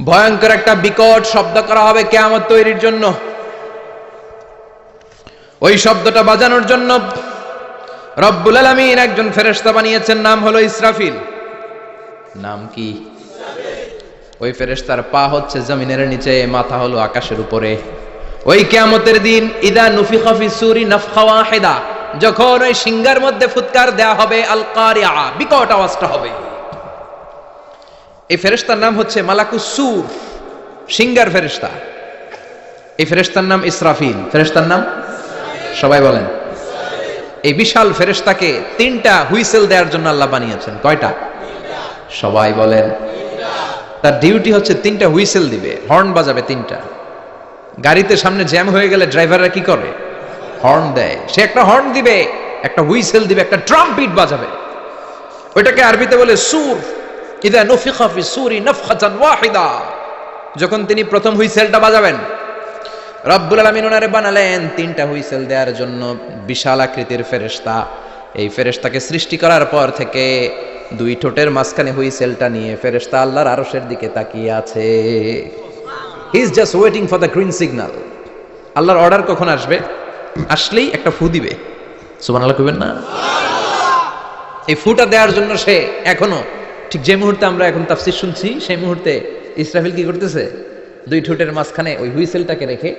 ভয়ঙ্কর একটা বিকট শব্দ করা হবে কিয়ামত তৈরির জন্য। ওই শব্দটা বাজানোর জন্য রব্বুল আলামিন একজন ফেরেশতা বানিয়েছেন, নাম হলো ইসরাফিল। নাম কি? ওই ফেরেশতার পা হচ্ছে জমিনের নিচে, মাথা হলো আকাশের উপরে। ওই কিয়ামতের দিন ইদা নুফিখা ফিস সূরি নাফখা ওয়াহিদা, যখন ওই সিংহার মধ্যে ফুৎকার দেয়া হবে, আল কারিআ, বিকট আওয়াজটা হবে। এই ফেরেশতার নাম হচ্ছে মালাকুস সূর, সিংহার ফেরেশতা। এই ফেরেশতার নাম ইসরাফিল। ফেরেশতার নাম সবাই বলেন। এই বিশাল ফেরেশতাকে তিনটা হুইসেল দেওয়ার জন্য আল্লাহ বানিয়েছেন। কয়টা? সবাই বলেন। তার ডিউটি হচ্ছে তিনটা হুইসেল দিবে, হর্ন বাজাবে তিনটা। গাড়িতে সামনে জ্যাম হয়ে গেলে ড্রাইভাররা কি করে? হর্ন দেয়। সে একটা হর্ন দিবে, একটা হুইসেল দিবে, একটা ট্রাম্পিট বাজাবে। ওইটাকে আরবিতে বলে সুর। ইদা নুফিখা ফিস সূরি নাফখাতান ওয়াহিদা, যখন তিনি প্রথম হুইসেলটা বাজাবেন, রব্বুল আলামিন ওনারে বানালেন তিনটা হুইসেল দেওয়ার জন্য। বিশাল আকৃতির ফেরেশতা। এই ফেরেশতাকে সৃষ্টি করার পর থেকে দুই ঠোঁটের মাঝখানে হুইসেলটা নিয়ে ফেরেশতা আল্লাহর আরশের দিকে তাকিয়ে আছে। He is just waiting for the green signal. আল্লাহর অর্ডার কখন আসবে? আসলেই একটা ফু দিবে। সুবহানাল্লাহ কইবেন না? এই ফুটা দেওয়ার জন্য সে এখনো, ঠিক যে মুহূর্তে আমরা এখন তাফসীর শুনছি, সেই মুহূর্তে ইসরাফিল কি করতেছে? দুই ঠোঁটের মাঝখানে ওই হুইসেলটাকে রেখে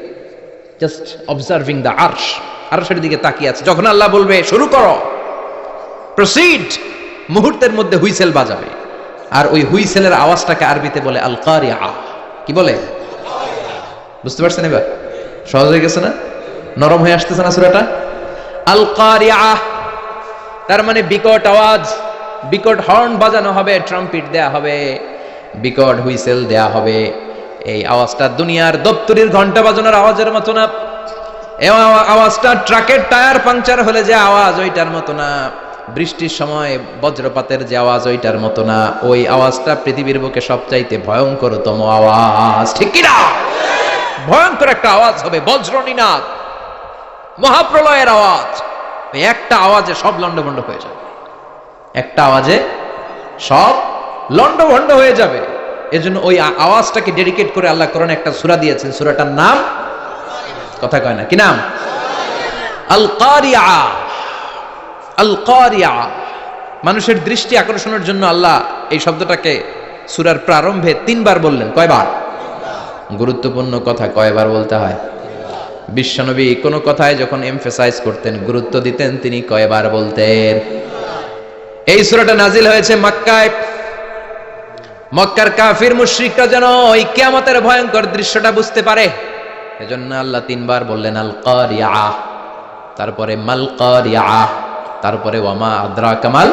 জাস্ট অবজার্ভিং দ্য আরশ, আরশের দিকে তাকিয়ে আছে। যখন আল্লাহ বলবে শুরু করো, প্রসিড, মুহূর্তের মধ্যে হুইসেল বাজাবে। আর ওই হুইসেলের আওয়াজটাকে আরবিতে বলে আল কারিআ। কি বলে? বুঝতে পারছেন এবার? সহজ হয়ে গেছে না? নরম হয়ে আসতেছে না সূরাটা? আল কারিআ তার মানে বিকট আওয়াজ, বিকট হর্ন বাজানো হবে, ট্রাম্পিট দেয়া হবে, বিকট হুইসেল দেয়া হবে। এই আওয়াজটা দুনিয়ার দপ্তরির ঘন্টা বাজানোর আওয়াজের মতো না। এই আওয়াজটা ট্রাকের টায়ার পাংচার হলে যে আওয়াজ, ওইটার মতো না। বৃষ্টির সময় বজ্রপাতের যে আওয়াজ, ওইটার মতো না। ওই আওয়াজটা পৃথিবীর বুকে সবচাইতে ভয়ঙ্করতম আওয়াজ। ঠিক কি না? ভয়ঙ্কর একটা আওয়াজ হবে, বজ্রনিনাদ, মহাপ্রলয়ের আওয়াজ। ওই একটা আওয়াজে সব লন্ডভন্ড হয়ে যাবে। একটা আওয়াজে সব লন্ডভন্ড হয়ে যাবে। এজন্য ওই আওয়াজটাকে ডেডিকেট করে আল্লাহ কোরআনে একটা সূরা দিয়েছেন। সূরাটার নাম, কথা কয় না, কি নাম? আল কারিআ। আল কারিআ। মানুষের দৃষ্টি আকর্ষণের জন্য আল্লাহ এই শব্দটাকে সূরার প্রারম্ভে 3 বার বললেন। কয়বার? গুরুত্বপূর্ণ কথা কয়বার বলতে হয়? বিশ্বনবী কোন কথায় যখন এমফাসাইজ করতেন, গুরুত্ব দিতেন, তিনি কয়বার বলতেন? এই সূরাটা নাজিল হয়েছে মক্কায়। মক্কার কাফির মুশরিকরা যেন ওই কিয়ামতের ভয়ঙ্কর দৃশ্যটা বুঝতে পারে, এজন্য আল্লাহ 3 বার বললেন আল কারিআ, তারপরে মাল কারিআ, তারপরে ওয়ামা আদরাকা মাল।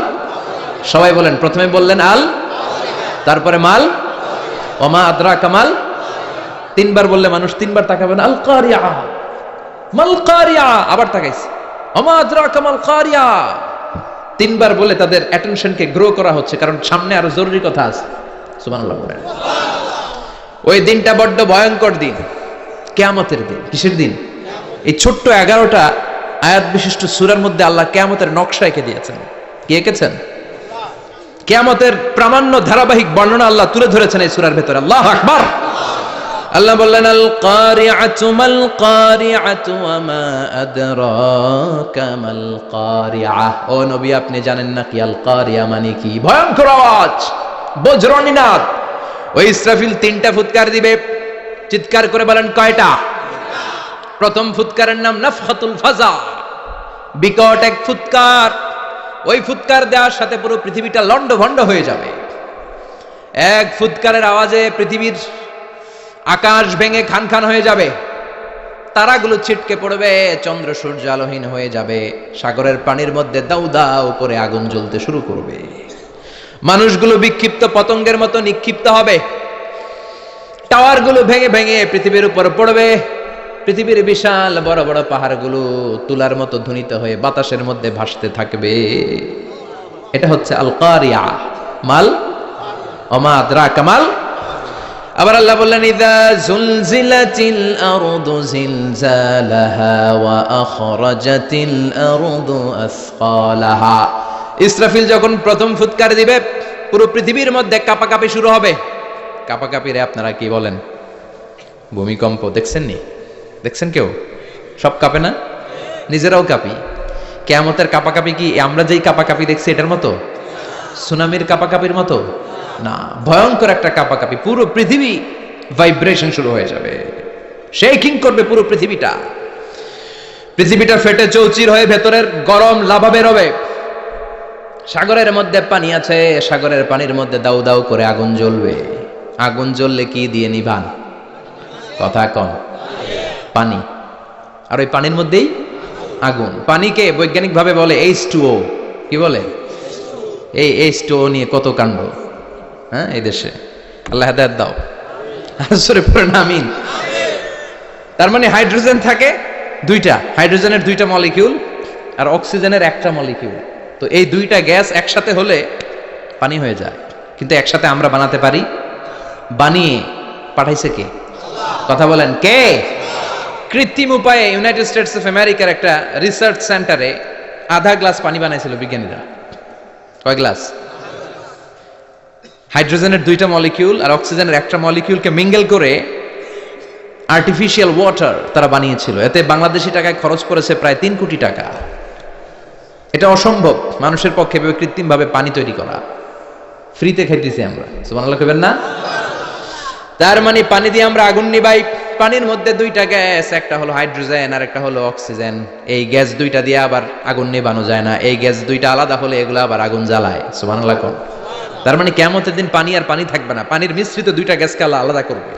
সবাই বলেন। প্রথমে বললেন আল, তারপরে মাল, ওয়ামা আদরাকা মাল। 3 বার বললে মানুষ 3 বার তাকাবেন, আল কারিআ, মাল কারিআ, আবার তাকাইছে, ওয়ামা আদরাকা মাল কারিআ। 3 বার বলে তাদের অ্যাটেনশনকে গ্রো করা হচ্ছে, কারণ সামনে আরো জরুরি কথা আছে। সুবহানাল্লাহ বলেন। ওই দিনটা বড্ড ভয়ঙ্কর দিন, কিয়ামতের দিন। কিসের দিন? এই ছোট্ট 11টা আয়াত বিশিষ্ট সূরার মধ্যে আল্লাহ কিয়ামতের নকশা এঁকে দিয়েছেন। কি এঁকেছেন? কিয়ামতের প্রামাণ্য ধারাবাহিক বর্ণনা আল্লাহ তুলে ধরেছেন এই সূরার ভেতরে। আল্লাহু আকবার। আল্লাহ বললেন আল কারিআতু মাল কারিআতু ওয়া মা আদরাকা মাল কারিআ। ও নবী, আপনি জানেন না কি আল কারিআ মানে কি? ভয়ঙ্কর আওয়াজ, বজ্রনিনাদ। ওই ইসরাফিল 3টা ফুৎকার দিবে। চিৎকার করে বলেন কয়টা? প্রথম ফুৎকারের নাম নাফখাতুল ফাজা, বিকট এক ফুৎকার। ওই ফুৎকার দেওয়ার সাথে পুরো পৃথিবীটা লন্ডভন্ড হয়ে যাবে। এক ফুৎকারের আওয়াজে পৃথিবীর আকাশ ভেঙে খান খান হয়ে যাবে, তারাগুলো ছিটকে পড়বে, চন্দ্র সূর্য আলোহীন হয়ে যাবে, সাগরের পানির মধ্যে দাউ দাউ করে আগুন জ্বলতে শুরু করবে, মানুষগুলো বিক্ষিপ্ত পতঙ্গের মতো নিক্ষিপ্ত হবে, টাওয়ারগুলো ভেঙে ভেঙে পৃথিবীর উপর পড়বে, পৃথিবীর বিশাল বড় বড় পাহাড়গুলো তুলার মতো ধ্বনিত হয়ে বাতাসের মধ্যে ভাসতে থাকবে। এটা হচ্ছে আল কারিআ। মাল, ওমা আদরাকা মাল। আবার আল্লাহ বললেন ইযা যুলজিলাতিল আরদু জিলজালাহা ওয়া আখরাজাতিল আরদু আসকালাহা। ইসরাফিল যখন প্রথম ফুৎকার দিবে, পুরো পৃথিবীর মধ্যে কাঁপাকাঁপি শুরু হবে। কাপাকাপিরে আপনারা কি বলেন? ভূমিকম্প দেখছেন নি? দেখছেন কেউ? সব কাঁপে না? নিজেরাও কাঁপি। কিয়ামতের কাপাকাপি কি আমরা যেই কাপাকাপি দেখছি এটার মতো? সুনামির কাপাকাপির মতো না, ভয়ঙ্কর একটা কাপাকাপি। পুরো পৃথিবী ভাইব্রেশন শুরু হয়ে যাবে, শেকিং করবে পুরো পৃথিবীটা। পৃথিবীটা ফেটে চৌচির হয়ে ভেতরের গরম লাভা বেরোবে। সাগরের মধ্যে পানি আছে, সাগরের পানির মধ্যে দাউ দাউ করে আগুন জ্বলবে। আগুন জ্বললে কি দিয়ে নিভান? কথা কন। পানি। আর ওই পানির মধ্যেই আগুন। পানিকে বৈজ্ঞানিক ভাবে বলে H2O। কি বলে? এই H2O নিয়ে কত কাণ্ড, হ্যাঁ, এই দেশে। আল্লাহ হেদায়েত দাও। আসরে পড়েন আমিন। তার মানে হাইড্রোজেন থাকে দুইটা, হাইড্রোজেনের দুইটা মলিকিউল আর অক্সিজেনের একটা মলিকিউল। তো এই দুইটা গ্যাস একসাথে হলে পানি হয়ে যায়। কিন্তু একসাথে আমরা বানাতে পারি? বানিয়ে পাঠাইছে কে? কথা বলেন, কে? কৃত্রিম উপায়ে ইউনাইটেড স্টেটস অফ আমেরিকার একটা রিসার্চ সেন্টারে আধা গ্লাস পানি বানাইছিল বিজ্ঞানীরা। কয় গ্লাস? হাইড্রোজেনের দুইটা মলিকিউল আর অক্সিজেনের একটা মলিকিউলকে মিঙ্গেল করে আর্টিফিশিয়াল ওয়াটার তারা বানিয়েছিল। এতে বাংলাদেশি টাকায় খরচ করেছে প্রায় 3 কোটি টাকা। এটা অসম্ভব মানুষের পক্ষে কৃত্রিম ভাবে পানি তৈরি করা। ফ্রিতে খাইতেছি আমরা, সুবহানাল্লাহ কইবেন না? তার মানে পানি দিয়ে আমরা আগুন নিবাই। পানির মধ্যে দুইটা গ্যাস, একটা হলো হাইড্রোজেন আর একটা হলো অক্সিজেন। এই গ্যাস দুইটা দিয়ে আবার আগুন নিবানো যায় না। এই গ্যাস দুইটা আলাদা হলে এগুলো আবার আগুন জ্বালায়। সুবহানাল্লাহ কোন? তার মানে কিয়ামতের দিন পানি আর পানি থাকবে না, পানির মিশ্রিত দুইটা গ্যাসকে আল্লাহ আলাদা করবে।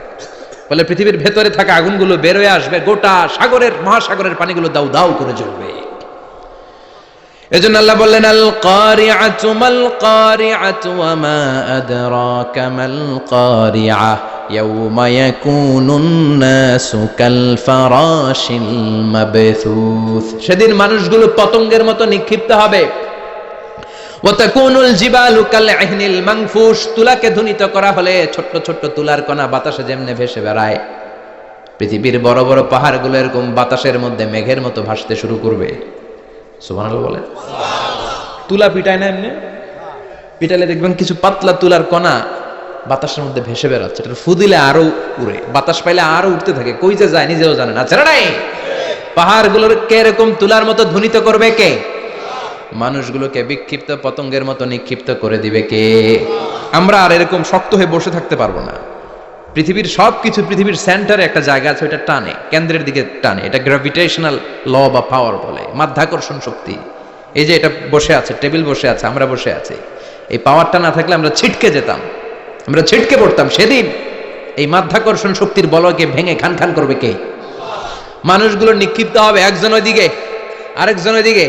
বলে পৃথিবীর ভেতরে থাকা আগুনগুলো বের হয়ে আসবে, গোটা সাগরের মহাসাগরের পানিগুলো দাউ দাউ করে জ্বলবে। এজন্য আল্লাহ বললেন, আল কারিআতু মাল কারিআতু ওয়া মা আদরাকা মাল কারিআ ইয়াউমা ইয়াকুনুন নাসু কাল ফারাশিল মাবথুস। সেদিন মানুষগুলো পতঙ্গের মতো নিক্ষিপ্ত হবে। ওয়া তাকুনুল জিবালু কাল ইহনিল মানফুশ। তুলাকে ধ্বনিত করা হলে ছোট্ট ছোট্ট তুলার কণা বাতাসে যেমনে ভেসে বেড়ায়, পৃথিবীর বড় বড় পাহাড়গুলো এরকম বাতাসের মধ্যে মেঘের মতো ভাসতে শুরু করবে। সুবহানাল্লাহ বলেন। তুলা পিটায় না এমনি? পিটালে দেখবেন কিছু পাতলা তুলার কণা বাতাসের মধ্যে ভেসে বেড়াচ্ছে। এটা ফু দিলে আরো উড়ে, বাতাস পাইলে আরো উঠতে থাকে, কই যে যায় নিজেও জানে না। ছেড়ে নাই। পাহাড়গুলোকে এরকম তুলার মতো ধ্বনিত করবে কে? মানুষগুলোকে বিক্ষিপ্ত পতঙ্গের মতো নিক্ষিপ্ত করে দিবে কে? আমরা আর এরকম শক্ত হয়ে বসে থাকতে পারবো না। পৃথিবীর সবকিছু, পৃথিবীর সেন্টারে একটা জায়গা আছে, ওটা টানে, কেন্দ্রের দিকে টানে। এটা গ্র্যাভিটেশনাল ল বা পাওয়ার বলে, মাধ্যাকর্ষণ শক্তি। এই যে এটা বসে আছে, টেবিল বসে আছে, আমরা বসে আছি, এই পাওয়ারটা না থাকলে আমরা ছিটকে যেতাম, আমরা ছিটকে পড়তাম। সেদিন এই মাধ্যাকর্ষণ শক্তির বলকে ভেঙে খান খান করবে কে? মানুষগুলো নিক্ষিপ্ত হবে, একজন ওইদিকে, আরেকজন ওইদিকে,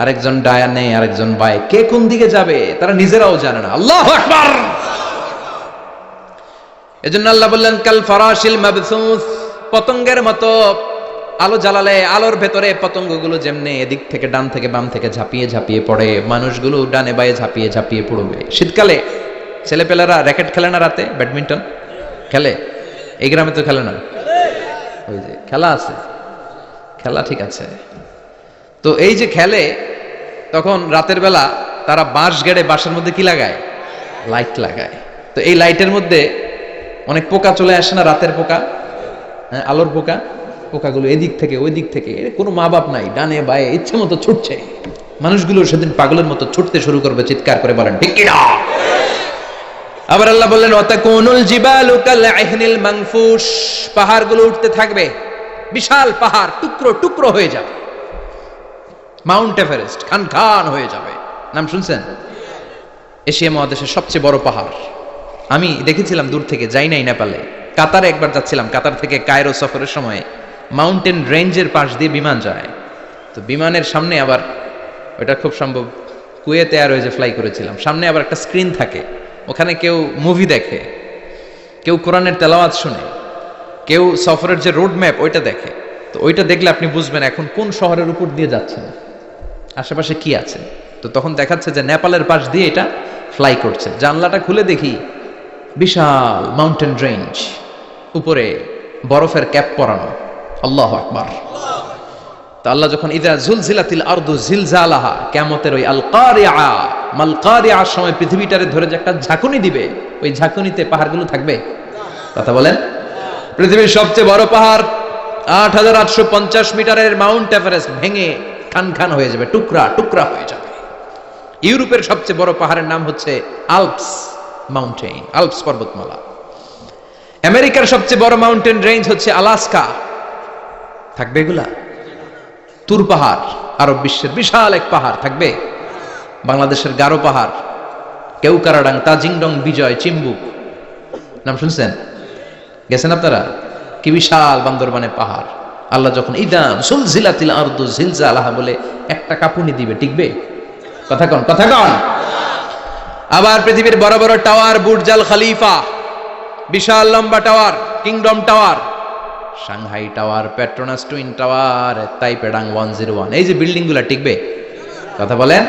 আরেকজন ডায়া নেই, আরেকজন বাই। কে কোন দিকে যাবে তারা নিজেরাও জানে না। আল্লাহু আকবার। এজন্য আল্লাহ বললেন, কাল ফারাশিল মাবসুস। পতঙ্গের মতো আলো জ্বালালে আলোর ভেতরে পতঙ্গগুলো যেমনে এদিক থেকে ডান থেকে বাম থেকে ঝাঁপিয়ে ঝাঁপিয়ে পড়ে, মানুষগুলো ডানে বায়ে ঝাঁপিয়ে ঝাঁপিয়ে পড়বে। শীতকালে ছেলেপেলেরা র্যাকেট খেলে না, রাতে ব্যাডমিন্টন খেলে। এই গ্রামে তো খেলে না, ওই যে খেলা আছে, খেলা ঠিক আছে। তো এই যে খেলে, তখন রাতের বেলা তারা বাঁশ গেড়ে বাঁশের মধ্যে কি লাগায়? লাইট লাগায়। তো এই লাইটের মধ্যে অনেক পোকা চলে আসে না, রাতের পোকা, হ্যাঁ, আলোর পোকা। পোকাগুলো এদিক থেকে ওই দিক থেকে, কোনো মা বাপ নাই, ডানে বায়ে ইচ্ছে মতো ছুটছে। মানুষগুলো সেদিন পাগলের মতো ছুটতে শুরু করবে, চিৎকার করে বলেন ঠিক কিনা? আবার আল্লাহ বললেন, ওয়াতাকুনুল জিবালু কাল ইহনিল মানফুশ। পাহাড়গুলো উঠতে থাকবে, বিশাল পাহাড় টুকরো টুকরো হয়ে যাবে। মাউন্ট এভারেস্ট খান খান হয়ে যাবে। নাম শুনছেন? এশিয়া মহাদেশের সবচেয়ে বড় পাহাড়। আমি দেখেছিলাম দূর থেকে, যাই নাই নেপালে। কাতারে একবার যাচ্ছিলাম, কাতার থেকে কায়রো সফরের সময় মাউন্টেন রেঞ্জের পাশ দিয়ে বিমান যায়। তো বিমানের সামনে আবার, ওটা খুব সম্ভব কুয়েত এয়ারওয়েজে ফ্লাই করেছিলাম, সামনে আবার একটা স্ক্রিন থাকে। ওখানে কেউ মুভি দেখে, কেউ কোরআনের তেলাওয়াত শুনে, কেউ সফরের যে রোড ম্যাপ ওইটা দেখে। তো ওইটা দেখলে আপনি বুঝবেন এখন কোন শহরের উপর দিয়ে যাচ্ছেন, আশেপাশে কি আছে। তো তখন দেখাচ্ছে যে নেপালের পাশ দিয়ে এটা ফ্লাই করছে। জানলাটা খুলে দেখি বিশাল মাউন্টেন রেঞ্জ, উপরে বরফের ক্যাপ পরানো। আল্লাহু আকবার। তো আল্লাহ যখন ইযা জুলজিলাতিল আরদু জিলজালাহা, কিয়ামতের ওই আল কারিআ মাল কারিআর সময় পৃথিবীটারে ধরে যে একটা ঝাঁকুনি দিবে, ওই ঝাঁকুনিতে পাহাড়গুলো থাকবে? কথা বলেন। পৃথিবীর সবচেয়ে বড় পাহাড় ৮৮৫০ মিটারের মাউন্ট এভারেস্ট ভেঙে খান খান হয়ে যাবে, টুকরা টুকরা হয়ে যাবে। ইউরোপের সবচেয়ে বড় পাহাড়ের নাম হচ্ছে আল্পস মাউন্টেন, আল্পস পর্বতমালা। আমেরিকার সবচেয়ে বড় মাউন্টেন রেঞ্জ হচ্ছে আলাস্কা, থাকবে এগুলা? তুর পাহাড় আরব বিশ্বের বিশাল এক পাহাড় থাকবে? বাংলাদেশের গারো পাহাড়, কেউকারাডাং, তাজিংডং, বিজয়, চিম্বুক, নাম শুনছেন? গেছেন আপনারা? কি বিশাল বান্দরবানে পাহাড়। আল্লাহ যখন ইদান সুলজিলাতিল আরদু জিলজালাহা বলে একটা কাঁপুনি দিবে, টিকবে? কথা কন, কথা কন। আবার পৃথিবীর বড় বড় টাওয়ার, বুর্জ আল খলিফা, বিশাল লম্বা tower, kingdom tower, Shanghai tower, Petronas twin tower, তাইপেডাং 101, এই যে বিল্ডিং গুলা টিকবে? কথা বলেন।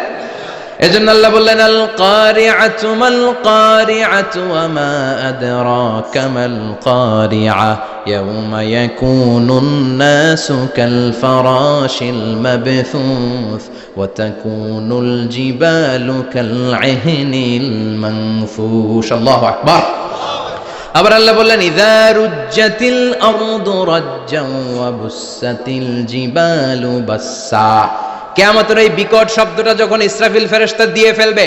এজন্য আল্লাহ বললেন আল কারিআতু মাল কারিআতু ওয়া মা আদরাকা মাল কারিআ ইয়াউমা ইয়াকুনুন নাসু কাল ফারাশিল মাবথুস ওয়া তাকুনুল জিবালু কাল ইহনিল মানফুশ। আল্লাহু আকবার। আবার আল্লাহ বললেন ইযা রুজ্জাতিল আরদু রাজ্জান ওয়া বুসাতিল জিবালু বাসসা। কিয়ামতের এই বিকট শব্দটা যখন ইসরাফিল ফেরেশতা দিয়ে ফেলবে,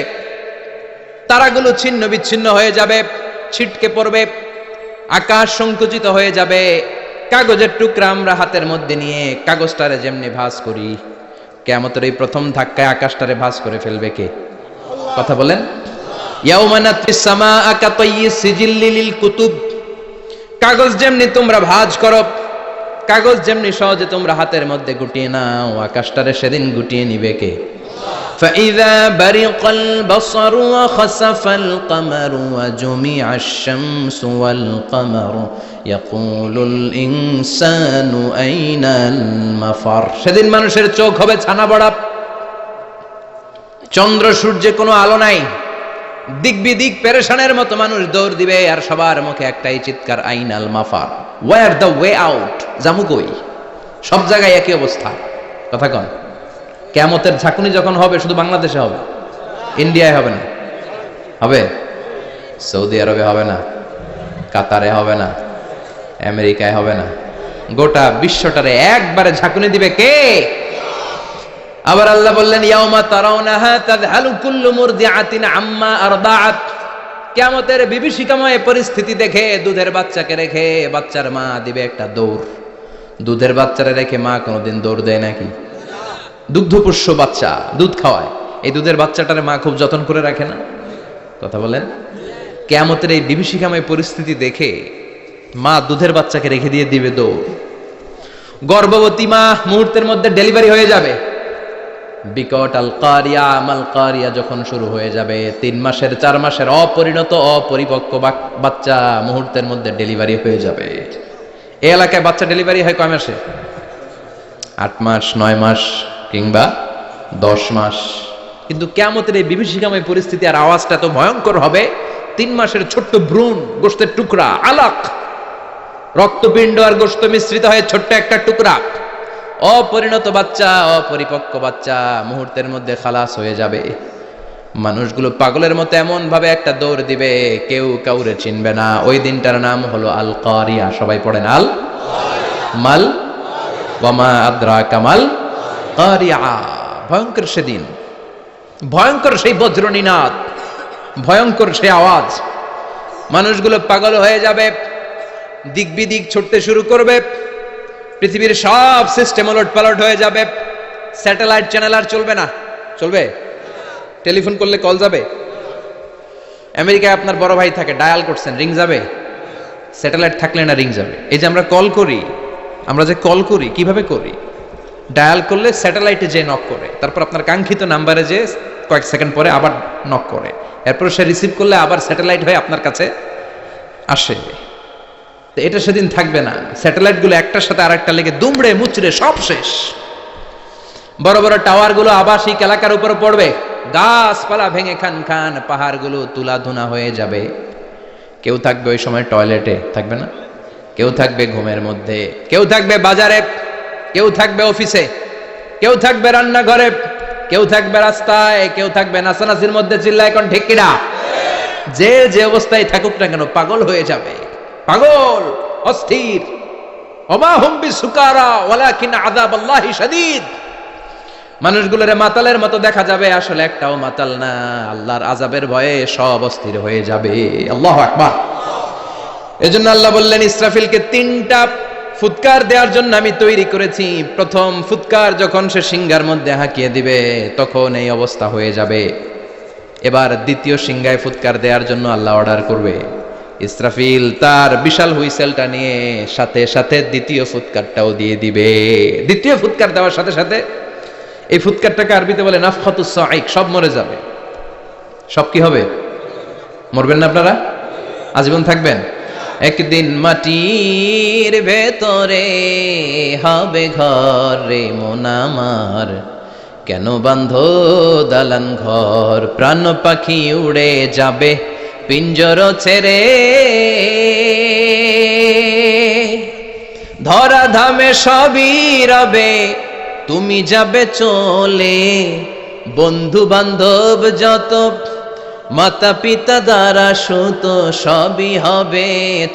তারাগুলো ছিন্ন বিচ্ছিন্ন হয়ে যাবে, ছিটকে পড়বে, আকাশ সংকুচিত হয়ে যাবে। কাগজের টুকরা আমরা হাতের মধ্যে নিয়ে কাগজটারে যেমনি ভাঁজ করি, কিয়ামতের এই প্রথম ধাক্কায় আকাশটারে ভাঁজ করে ফেলবে কে? কথা বলেন। ইয়াউমা নাতফিস সামাআ কাতাইয়িস সিজিল্লি লিল কুতুব। কাগজ যেমনি তোমরা ভাঁজ করো, কাগজ যেমনি সহজে তোমরা হাতের মধ্যে গুটিয়ে নাও, আকাশটারে সেদিন গুটিয়ে নিবে কে? ফাইযা বারিকাল বাসারু ওয়া খাসাফাল কামারু ওয়া জুমিআশ শামসু ওয়াল কামারু ইয়াকুলুল ইনসানু আইনাল মাফার। সেদিন মানুষের চোখ হবে ছানা বড়া, চন্দ্র সূর্যে কোনো আলো নাই, দিক বিদিক পেরেশানের মতো মানুষ দৌড় দিবে, আর সবার মুখে একটাই চিৎকার, আইনাল মাফার, ওয়্যার দ্য ওয়ে আউট, জামু কই? সব জায়গায় একই অবস্থা। কথা কন। কিয়ামতের ঝাঁকুনি যখন হবে শুধু বাংলাদেশে হবে, ইন্ডিয়ায় হবে না, হবে সৌদি আরবে হবে না, কাতারে হবে না, আমেরিকায় হবে না, গোটা বিশ্বটারে একবারে ঝাঁকুনি দিবে কে? আবার আল্লাহ বললেন ইয়াউমা তারাউনাহা তাযহালু কুল্লু মুরদিআতিন আম্মা আরদাআত। কিয়ামতের বিভীষিকাময় পরিস্থিতি দেখে দুধের বাচ্চাকে রেখে বাচ্চার মা দিবে একটা দৌড়। দুধের বাচ্চারে রেখে মা কোনোদিন দৌড় দেয় নাকি? দুগ্ধপোষ্য বাচ্চা, দুধ খাওয়ায়, এই দুধের বাচ্চাটারে মা খুব যত্ন করে রাখে না? কথা বলেন। কিয়ামতের এই বিভীষিকাময় পরিস্থিতি দেখে মা দুধের বাচ্চাকে রেখে দিয়ে দিবে দৌড়। গর্ভবতী মা মুহূর্তের মধ্যে ডেলিভারি হয়ে যাবে। বিকট আল কারিয়া মাল কারিয়া যখন শুরু হয়ে যাবে, 3 মাসের 4 মাসের অপরিণত অপরিপক্ক বাচ্চা মুহূর্তের মধ্যে ডেলিভারি হয়ে যাবে। এই এলাকায় বাচ্চা ডেলিভারি হয় কয় মাসে? 8 মাস, 9 মাস কিংবা 10 মাস। কিন্তু কিয়ামতের এই বিভীষিকাময় পরিস্থিতি আর আওয়াজটা তো ভয়ঙ্কর হবে। 3 মাসের ছোট্ট ভ্রূণ, গোশতের টুকরা, আলাক, রক্তপিণ্ড আর গোশত মিশ্রিত হয়ে ছোট্ট একটা টুকরা, অপরিণত বাচ্চা, অপরিপক্ক বাচ্চা মুহূর্তের মধ্যে খালাস হয়ে যাবে। মানুষগুলো পাগলের মতো এমন ভাবে একটা দৌড় দিবে, কেউ কাউরে চিনবে না। ওই দিনটার নাম হলো আল কারিয়া। সবাই পড়েন আল মাল ওয়া মা আদরাকা মাল কারিয়া। ভয়ঙ্কর সেদিন, ভয়ঙ্কর সেই বজ্রনিনাদ, ভয়ঙ্কর সেই আওয়াজ। মানুষগুলো পাগল হয়ে যাবে, দিক বিদিক ছুটতে শুরু করবে, পৃথিবীর সব সিস্টেম ওলট পালট হয়ে যাবে। স্যাটেলাইট চ্যানেল আর চলবে না। চলবে? টেলিফোন করলে কল যাবে? আমেরিকায় আপনার বড় ভাই থাকে, ডায়াল করছেন, রিং যাবে? স্যাটেলাইট থাকলে না রিং যাবে? এই যে আমরা কল করি, আমরা যে কল করি কিভাবে করি? ডায়াল করলে স্যাটেলাইটে যে নক করে, তারপর আপনার কাঙ্ক্ষিত নাম্বারে যে কয়েক সেকেন্ড পরে আবার নক করে, এরপর সে রিসিভ করলে আবার স্যাটেলাইট হয়ে আপনার কাছে আসে। এটা সেদিন থাকবে না। স্যাটেলাইট গুলো একটার সাথে আরেকটা লেগে দুমড়ে মুচড়ে সব শেষ। বড় বড় টাওয়ার গুলো আবাসিক এলাকার উপর পড়বে, গাছপালা ভেঙে খান খান, পাহাড় গুলো তুলাধুনা হয়ে যাবে। কেউ থাকবে ওই সময় টয়লেটে, থাকবে না? কেউ থাকবে ঘুমের মধ্যে, কেউ থাকবে বাজারে, কেউ থাকবে অফিসে, কেউ থাকবে রান্নাঘরে, কেউ থাকবে রাস্তায়, কেউ থাকবে নাচানাচির মধ্যে। চিল্লা এখন ঠিক কিনা? যে যে অবস্থায় থাকুক না কেন পাগল হয়ে যাবে, পাগল, অস্থির। ওমা হুম বিসুকারা ওয়ালাকিন আযাবাল্লাহি শাদীদ। মানুষগুলোরে মাতালের মতো দেখা যাবে, আসলে একটাও মাতাল না। আল্লাহর আযাবের ভয়ে সব অস্থির হয়ে যাবে। আল্লাহু আকবার। এজন্য আল্লাহ বললেন ইসরাফিলকে 3টা ফুৎকার দেওয়ার জন্য আমি তৈরি করেছি। প্রথম ফুৎকার যখন সে সিংহার মধ্যে হাঁকিয়ে দিবে তখন এই অবস্থা হয়ে যাবে। এবার দ্বিতীয় সিংহায় ফুৎকার দেওয়ার জন্য আল্লাহ অর্ডার করবে। ইসরাফিল তার বিশাল হুইসেলটা নিয়ে সাথে সাথে দ্বিতীয় ফুৎকারটাও দিয়ে দিবে। দ্বিতীয় ফুৎকার দেওয়ার সাথে সাথে এই ফুৎকারটাকে আরবিতে বলে নাফখাতুস সাঈক, সব মরে যাবে। সব কি হবে? মরবেন না আপনারা? আজীবন থাকবেন? একদিন মাটির ভেতরে হবে ঘর রে মন আমার, কেন বাঁধো দালান ঘর, প্রাণ পাখি উড়ে যাবে পিঞ্জর ছেড়ে, ধরা ধামে সবই রবে তুমি যাবে চলে, বন্ধু বান্ধব যত মাতা পিতা দ্বারা সুত সবই হবে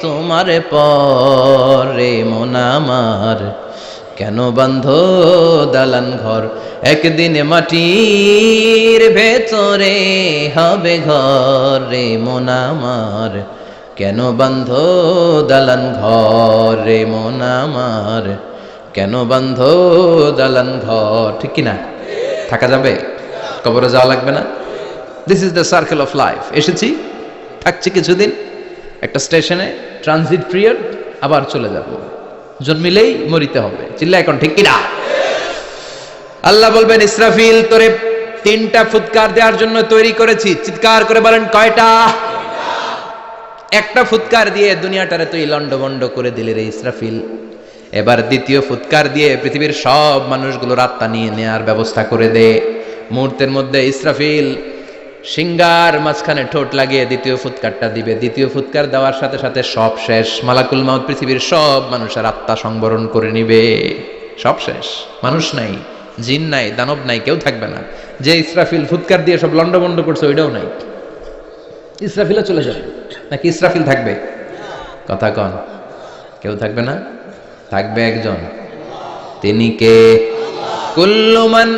তোমার পরে মন আমার, কেন বাঁধো দালান ঘর, একদিন মাটির ভেতরে হবে ঘর রে মন আমার, কেন বাঁধো দালান ঘর রে মন আমার, কেন বাঁধো দালান ঘর। ঠিক কিনা? থাকা যাবে? কবরে যাওয়া লাগবে না? This is the circle of life. এসেছি, থাকছি কিছুদিন, একটা স্টেশনে ট্রানজিট পিরিয়ড, আবার চলে যাব, জন্মিলেই মরিতে হবে। চিল্লা এখন ঠিক কিনা? আল্লাহ বলবেন ইসরাফিল তোরে 3টা ফুৎকার দেওয়ার জন্য তৈরি করেছি। চিৎকার করে বলেন কয়টা? একটা ফুৎকার দিয়ে দুনিয়াটারে তুই লন্ডভন্ড করে দিলি রে ইসরাফিল। এবার দ্বিতীয় ফুৎকার দিয়ে পৃথিবীর সব মানুষগুলোর আত্মা নিয়ে নেয়ার ব্যবস্থা করে দে। মুহূর্তের মধ্যে ইসরাফিল সিংহার মাঝখানে ঠোঁট লাগিয়ে দ্বিতীয় ফুৎকারটা দিবে। দ্বিতীয় ফুৎকার দেওয়ার সাথে সাথে সব শেষ। মালাকুল মাউত পৃথিবীর সব মানুষের আত্মা সংবরণ করে নিবে। সব শেষ, মানুষ নাই, জিন নাই, দানব নাই, কেউ থাকবে না। যে ইসরাফিল ফুৎকার দিয়ে সব লন্ডভন্ড করছে ওইটাও নাই। ইসরাফিলও চলে যাবে, নাকি ইসরাফিল থাকবে? কথা কন, কেউ থাকবে না? থাকবে একজন, তিনি কে? কুল্লু মান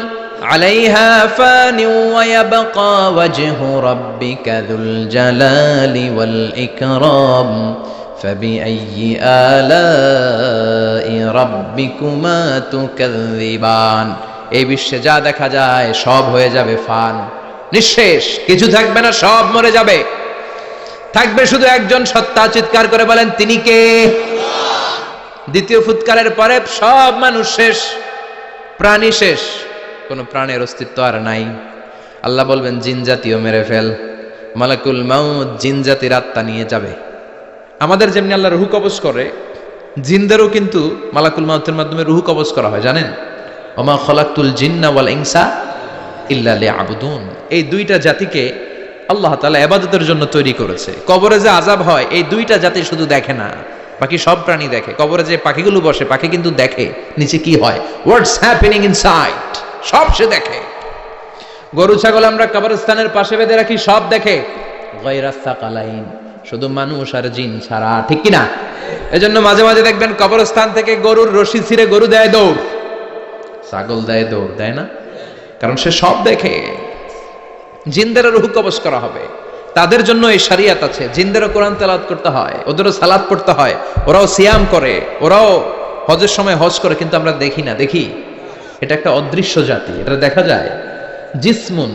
আলাইহা ফানি ওয়া ইয়াবকা ওয়াজহু রাব্বিকা যুল জালালি ওয়াল ইকরাম ফাবিআইয়ি আলাই রাব্বিকুমা তুকাযযিবান। এই বিশ্বে যা দেখা যায় সব হয়ে যাবে ফান, নিঃশেষ, কিছু থাকবে না, সব মরে যাবে। থাকবে শুধু একজন সত্তা। চিৎকার করে বলেন তিনি কে? দ্বিতীয় ফুৎকারের পরে সব মানুষ শেষ, প্রাণী শেষ, কোন প্রাণের অস্তিত্ব আর নাই। আল্লাহ বলবেন জিন জাতিও মেরে ফেল। মালাকুল মাউত জিন জাতির আত্মা নিয়ে যাবে। আমাদের যেমনি আল্লাহ রুহু কবজ করে, জিনদেরও কিন্তু মালাকুল মাউতের মাধ্যমে রুহু কবজ করা হয়, জানেন? ওমা খলাকতুল জিন্না ওয়াল ইনসা ইল্লা লিয়াবুদুন। এই 2টা জাতিকে আল্লাহ তাআলা ইবাদতের জন্য তৈরি করেছে। কবরে যে আযাব হয় এই 2টা জাতি শুধু দেখে না, বাকি সব প্রাণী দেখে। কবরে যে পাখিগুলো বসে, পাখি কিন্তু দেখে নিচে কি হয়, হোয়াটস হ্যাপেনিং ইনসাইড, সব সে দেখে। গরু ছাগল আমরা কবরস্থানের পাশে বেঁধে রাখি, সব দেখে। গায়রাস সাকালাইন, শুধু মানুষ আর জিন ছাড়া। ঠিক কিনা? এজন্য মাঝে মাঝে দেখবেন কবরস্থান থেকে গরুর রশি ছিঁড়ে গরু দেয় দৌড়, ছাগল দেয় দৌড়, দেয় না? কারণ সে সব দেখে। জিনদেরও রূহ কবজ করা হবে, তাদের জন্য এই শরিয়ত আছে। জিনদেরও কোরআন তেলাওয়াত করতে হয়, ওদেরও সালাত পড়তে হয়, ওরাও সিয়াম করে, ওরাও হজের সময় হজ করে, কিন্তু আমরা দেখি না। দেখি? এটা একটা অদৃশ্য জাতি, এটা দেখা যায়। জিসমুন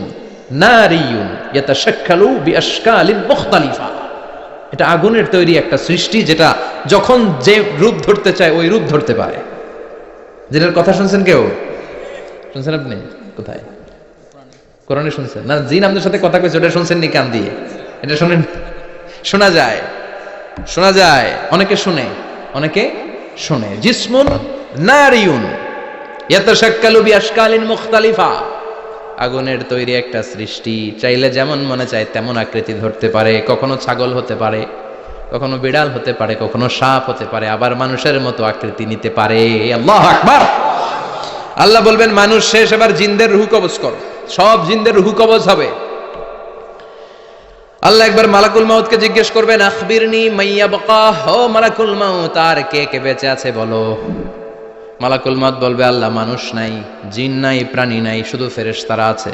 নারিয়ুন ইয়াতাশাক্কালু বিআশকালিন মুখতালিফা। এটা আগুনের তৈরি একটা সৃষ্টি, যেটা যখন যে রূপ ধরতে চায় ওই রূপ ধরতে পারে। যেটার কথা শুনছেন কেউ? শুনছেন আপনি? কোথায়? কোরআনে শুনছেন না? জিন আমাদের সাথে কথা কইছে, ওটা শুনছেন নি কান দিয়ে? এটা শুনেন? শোনা যায়, শোনা যায়। অনেকে শুনে, অনেকে শুনে। জিসমুন নারিয়ুন ইয়াতাশাক্কালু বিআশকালিন মুখতালিফা। আগুনের তৈরি একটা সৃষ্টি, চাইলে যেমন মনে চায় তেমন আকৃতি ধরতে পারে। কখনো ছাগল হতে পারে, কখনো বিড়াল হতে পারে, কখনো সাপ হতে পারে, আবার মানুষের মতো আকৃতি নিতে পারে। আল্লাহু আকবার। আল্লাহ বলবেন মানুষ শেষ, এবার জিনদের রূহ কবজ করো। সব জিনদের রুহু কবজ হবে। আল্লাহ একবার মালাকুল মাউতকে জিজ্ঞেস করবেন, আখবিরনি মাইয়া বাকা, ও মালাকুল মাউত, আর কে কে বেঁচে আছে বলো। মালাকুল মাউত বলবে, আল্লাহ মানুষ নাই, জিন নাই, প্রাণী নাই, শুধু ফেরেশতারা আছে।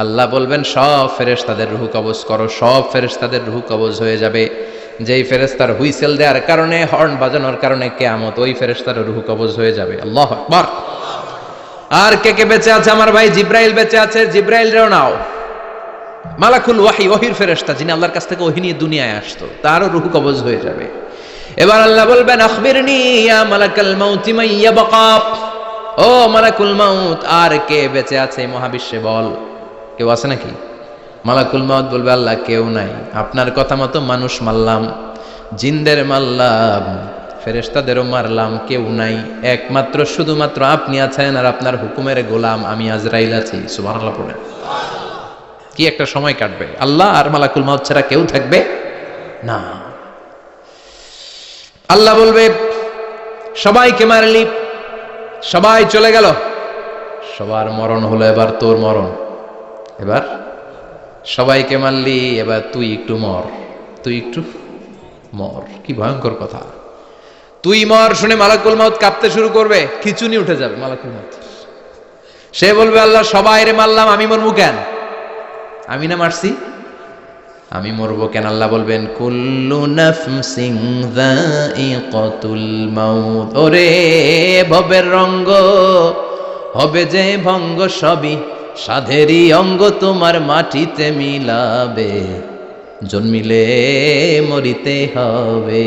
আল্লাহ বলবেন, সব ফেরেশতাদের রুহু কবজ করো। সব ফেরেশতাদের রুহু কবজ হয়ে যাবে। যেই ফেরেশতার হুইসেল দেওয়ার কারণে, হর্ন বাজানোর কারণে কিয়ামত, ওই ফেরেশতার রুহু কবজ হয়ে যাবে। আল্লাহু আকবার। আর কে কে বেঁচে আছে? আমার ভাই জিব্রাইল বেঁচে আছে, জিব্রাইল রেও নাও। মালাকুল ওয়াহি, ওহির ফেরেশতা, যিনি আল্লাহর কাছ থেকে ওহী নিয়ে দুনিয়ায় আসতো, তারও রুহু কবজ হয়ে যাবে। এবার আল্লাহ বলবেন, আখবিরনি ইয়া মালাকাল মাউতি মান ইয়াবকা, ও মালাকুল মাউত, আর কে বেঁচে আছে মহাবিশ্বে বল। কেউ আছে নাকি? মালাকুল মাউত বলবে, আল্লাহ কেউ নাই। আপনার কথা মতো মানুষ মারলাম, জিনদের মারলাম, ফেরেশতাদেরও মারলাম, কেউ নাই, একমাত্র শুধুমাত্র আপনি আছেন, আর আপনার হুকুমের গোলাম আমি আজরাইল আছি। সুবহানাল্লাহ পড়েন। কি একটা সময় কাটবে, আল্লাহ আর মালাকুল মাউত ছাড়া কেউ থাকবে না। আল্লাহ বলবে, সবাইকে মারলি, সবাই চলে গেল, সবার মরণ হলো, এবার তোর মরণ। এবার সবাইকে মারলি, এবার তুই একটু মর, তুই একটু মর। কি ভয়ঙ্কর কথা। তুই মর শুনে মালাকুল মাউত কাঁপতে শুরু করবে, খিচুনি উঠে যাবে মালাকুল মাউত। সে বলবে, আল্লাহ সবাই রে মারলাম, আমি মরবো কেন? আমি না মারছি, আমি মরবো কেন? আল্লাহ বলবেন, কুল্লু নাফসিন যায়িকাতুল মাউত, ওরে ভবের রঙ্গ হবে যে ভঙ্গ, সবই সাধেরই অঙ্গ, তোমার মাটিতে মিলাবে, জন্মিলে মরিতে হবে।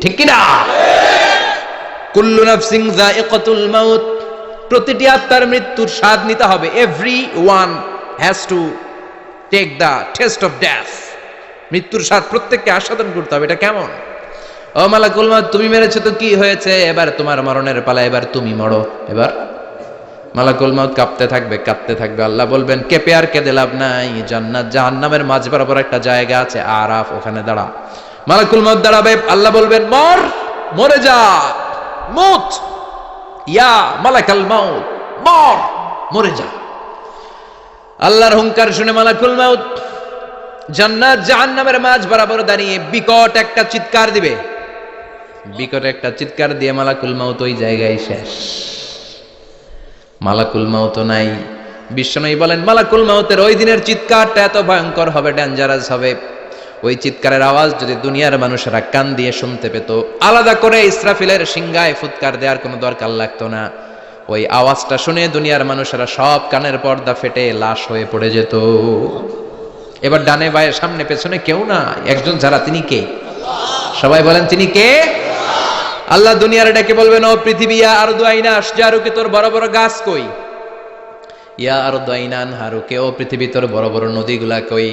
ঠিক কি না? কুল্লু নাফসিন যায়িকাতুল মাউত, প্রতিটি আত্মার মৃত্যুর স্বাদ নিতে হবে। Everyone has to take the test of death. মৃত্যুর স্বাদ প্রত্যেককে আস্বাদন করতে হবে। এটা কেমন? ও মালাকুল মাউত, তুমি মেরেছো তো কি হয়েছে, এবার তোমার মরণের পালা, এবার তুমি মরো। এবার মালাকুল মাউত কাঁপতে থাকবে, কাঁপতে থাকবে। আল্লাহ বলবেন, কেঁপে আর কেঁদে লাভ নাই, জান্নাত জাহান্নামের মাঝ বরাবর একটা জায়গা আছে, আরাফ, ওখানে দাঁড়া। মালাকুল মাউত দাঁড়াবে, আল্লাহ বলবেন, মর, মরে যা, মুত, ইয়া মালাকুল মাউত, মর, মরে যা। আল্লাহর হুঙ্কার শুনে মালাকুল মাউত জান্নাত জাহান্নামের মাঝ বরাবর দাঁড়িয়ে বিকট একটা চিৎকার দিবে। বিকট একটা চিৎকার দিয়ে মালাকুল মাউত ওই জায়গায় শেষ। মালাকুল মাউত নাই। বিশ্বনবী বলেন, মালাকুল মাউতের ওই দিনের চিৎকারটা এত ভয়ঙ্কর হবে, ডেঞ্জারাস হবে, ওই চিৎকারের আওয়াজ যদি দুনিয়ার মানুষেরা কান দিয়ে শুনতে পেত, আলাদা করে ইসরাফিলের সিংহায় ফুৎকার দেওয়ার কোনো দরকার লাগতো না। ওই আওয়াজটা শুনে দুনিয়ার মানুষেরা সব কানের পর্দা ফেটে লাশ হয়ে পড়ে যেত। এবার ডানে বায়ে সামনে পেছনে কেউ না, একজন ছাড়া, তিনি কে? সবাই বলেন, তিনি কে? আল্লাহ দুনিয়ার ডেকে বলবেন, ও পৃথিবী, ইয়া আরদু আইনা আশজারুকে, তোর বড় বড় গাছ কই? ইয়া আরদু আইনা আনহারুকে, ও পৃথিবী, তোর বড় বড় নদীগুলা কই?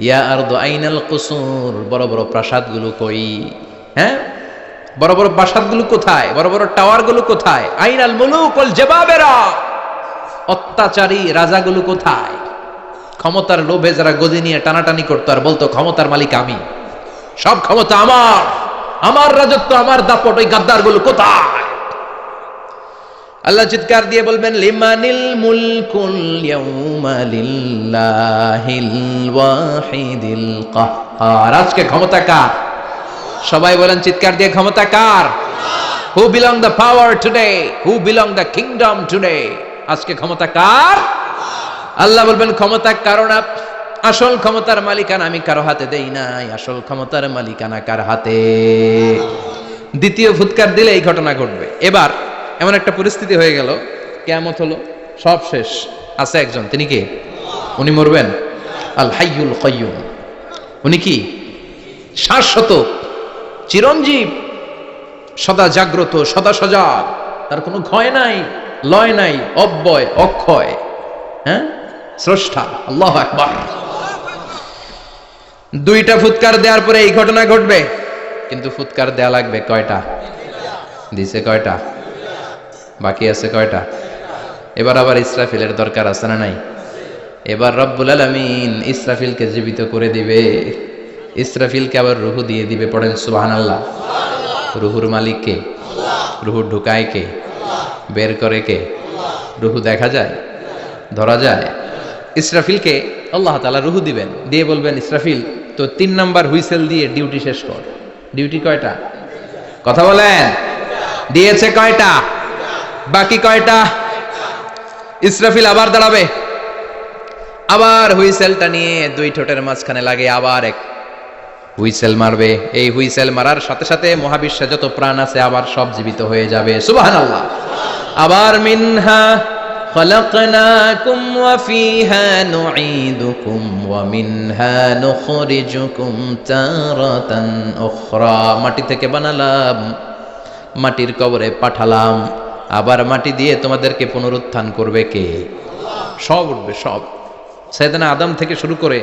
ইয়া আরদু আইনাল কুসুর, বড় বড় প্রাসাদগুলো কই? হ্যাঁ, বড় বড় প্রাসাদগুলো কোথায়? বড় বড় টাওয়ারগুলো কোথায়? আইনাল মুলুক ওয়াল জাবাবেরা, অত্যাচারী রাজাগুলো কোথায়? ক্ষমতার লোভে যারা গদি নিয়ে টানাটানি করতো আর বলতো ক্ষমতার মালিক আমি, সব ক্ষমতা আমার, আমার রাজত্ব, আমার দাপট, ওই গাদ্দারগুলো কোথায়? আল্লাহ চিৎকার দিয়ে বলবেন, লিমানিল মুলকুল ইয়াউমা লিল্লাহিল ওয়াহিদিল কাহ্হার, আজকে ক্ষমতা কার? সবাই বলেন চিৎকার দিয়ে, ক্ষমতা কার? Who belong the power today, who belong the kingdom today, আজকে ক্ষমতা কার? আল্লাহ বলবেন, ক্ষমতা কারো না, আসল ক্ষমতার মালিকানা আমি কারো হাতে দেই নাই, আসল ক্ষমতার মালিকানা কার হাতে? দ্বিতীয় ফুৎকার দিলে এই ঘটনা ঘটবে। এবার এমন একটা পরিস্থিতি হয়ে গেল, কিয়ামত হলো, সব শেষ, আছে একজন, তিনি কে? উনি মরবেন, আল হাইয়ুল কাইয়ুম। উনি কি? শাশ্বত, চিরঞ্জীব, সদা জাগ্রত, সদা সজাগ, তার কোনো ক্ষয় নাই, লয় নাই, অব্যয়, অক্ষয়, হ্যাঁ, স্রষ্টা। আল্লাহু আকবার। দুইটা ফুৎকার দেওয়ার পরে এই ঘটনা ঘটবে, কিন্তু ফুৎকার দেয়া লাগবে কয়টা? দিছে কয়টা? বাকি আছে কয়টা? এবার আবার ইসরাফিলের দরকার আছে না নাই? এবার রব্বুল আলামিন ইসরাফিলকে জীবিত করে দিবে, ইসরাফিলকে আবার রুহু দিয়ে দিবে। পড়েন সুবহানাল্লাহ। রুহুর মালিক কে? রুহু ঢুকায় কে? বের করে কে? রুহু দেখা যায়, ধরা যায়, ইসরাফিলকে আল্লাহ তাআলা রূহ দিবেন, দিয়ে বলবেন ইসরাফিল তো 3 নাম্বার হুইসেল দিয়ে ডিউটি শেষ কর। ডিউটি কয়টা? কথা বলেন। দিয়েছে কয়টা? বাকি কয়টা? ইসরাফিল আবার দাঁড়াবে, আবার হুইসেলটা নিয়ে 2 ঠোঁটের মাঝখানে লাগে আবার এক হুইসেল মারবে। এই হুইসেল মারার সাথে সাথে মহাবিশ্বে যত প্রাণ আছে আবার সব জীবিত হয়ে যাবে। সুবহানাল্লাহ। আবার মিনহা খলাকনাকুম ওয়া ফিহা নুঈদুকুম ওয়া মিনহা নুখরিজুকুম তারাতান উখরা। মাটি থেকে বানালাম, মাটির কবরে পাঠালাম, আবার মাটি দিয়ে তোমাদেরকে পুনরুত্থান করবে কে? সব উঠবে, সব। সাইয়েদনা আদম থেকে শুরু করে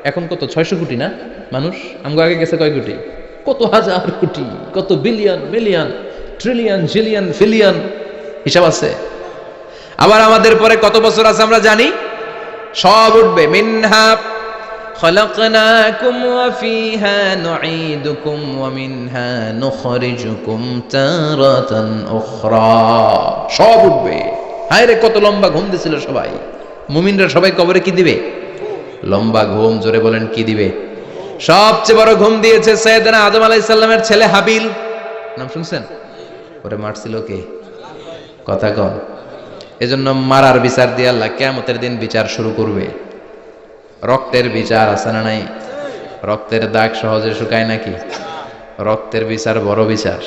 এখন কত 600 কোটি না মানুষ? আমগো আগে গেছে কয় কোটি? কত হাজার কোটি, কত billion million trillion zillion pillion, হিসাব আছে। আবার আমাদের পরে কত বছর আছে আমরা জানি? সব উঠবে। মিনহা খলাকনাকুম ওয়া ফিহা নুঈদুকুম ওয়া মিনহা নুখরিজুকুম তারাতান উখরা। সব উঠবে। হায়রে কত লম্বা ঘুম দিছিল সবাই। মুমিনরা সবাই কবরে কি দিবে? লম্বা ঘুম। জোরে বলেন কি দিবে? সবচেয়ে বড় ঘুম দিয়েছে সাইয়েদনা আদম আলাইহিস সালামের ছেলে হাবিল। নাম শুনছেন? ওরে মারছিল কে? কথা কন। এজন্য মারার বিচার দিয়ে আল্লাহ কিয়ামতের দিন বিচার শুরু করবে। রক্তের বিচার আছে না নাই? রক্তের দাগ সহজে শুকায় নাকি? রক্তের বিচার বড় বিচার।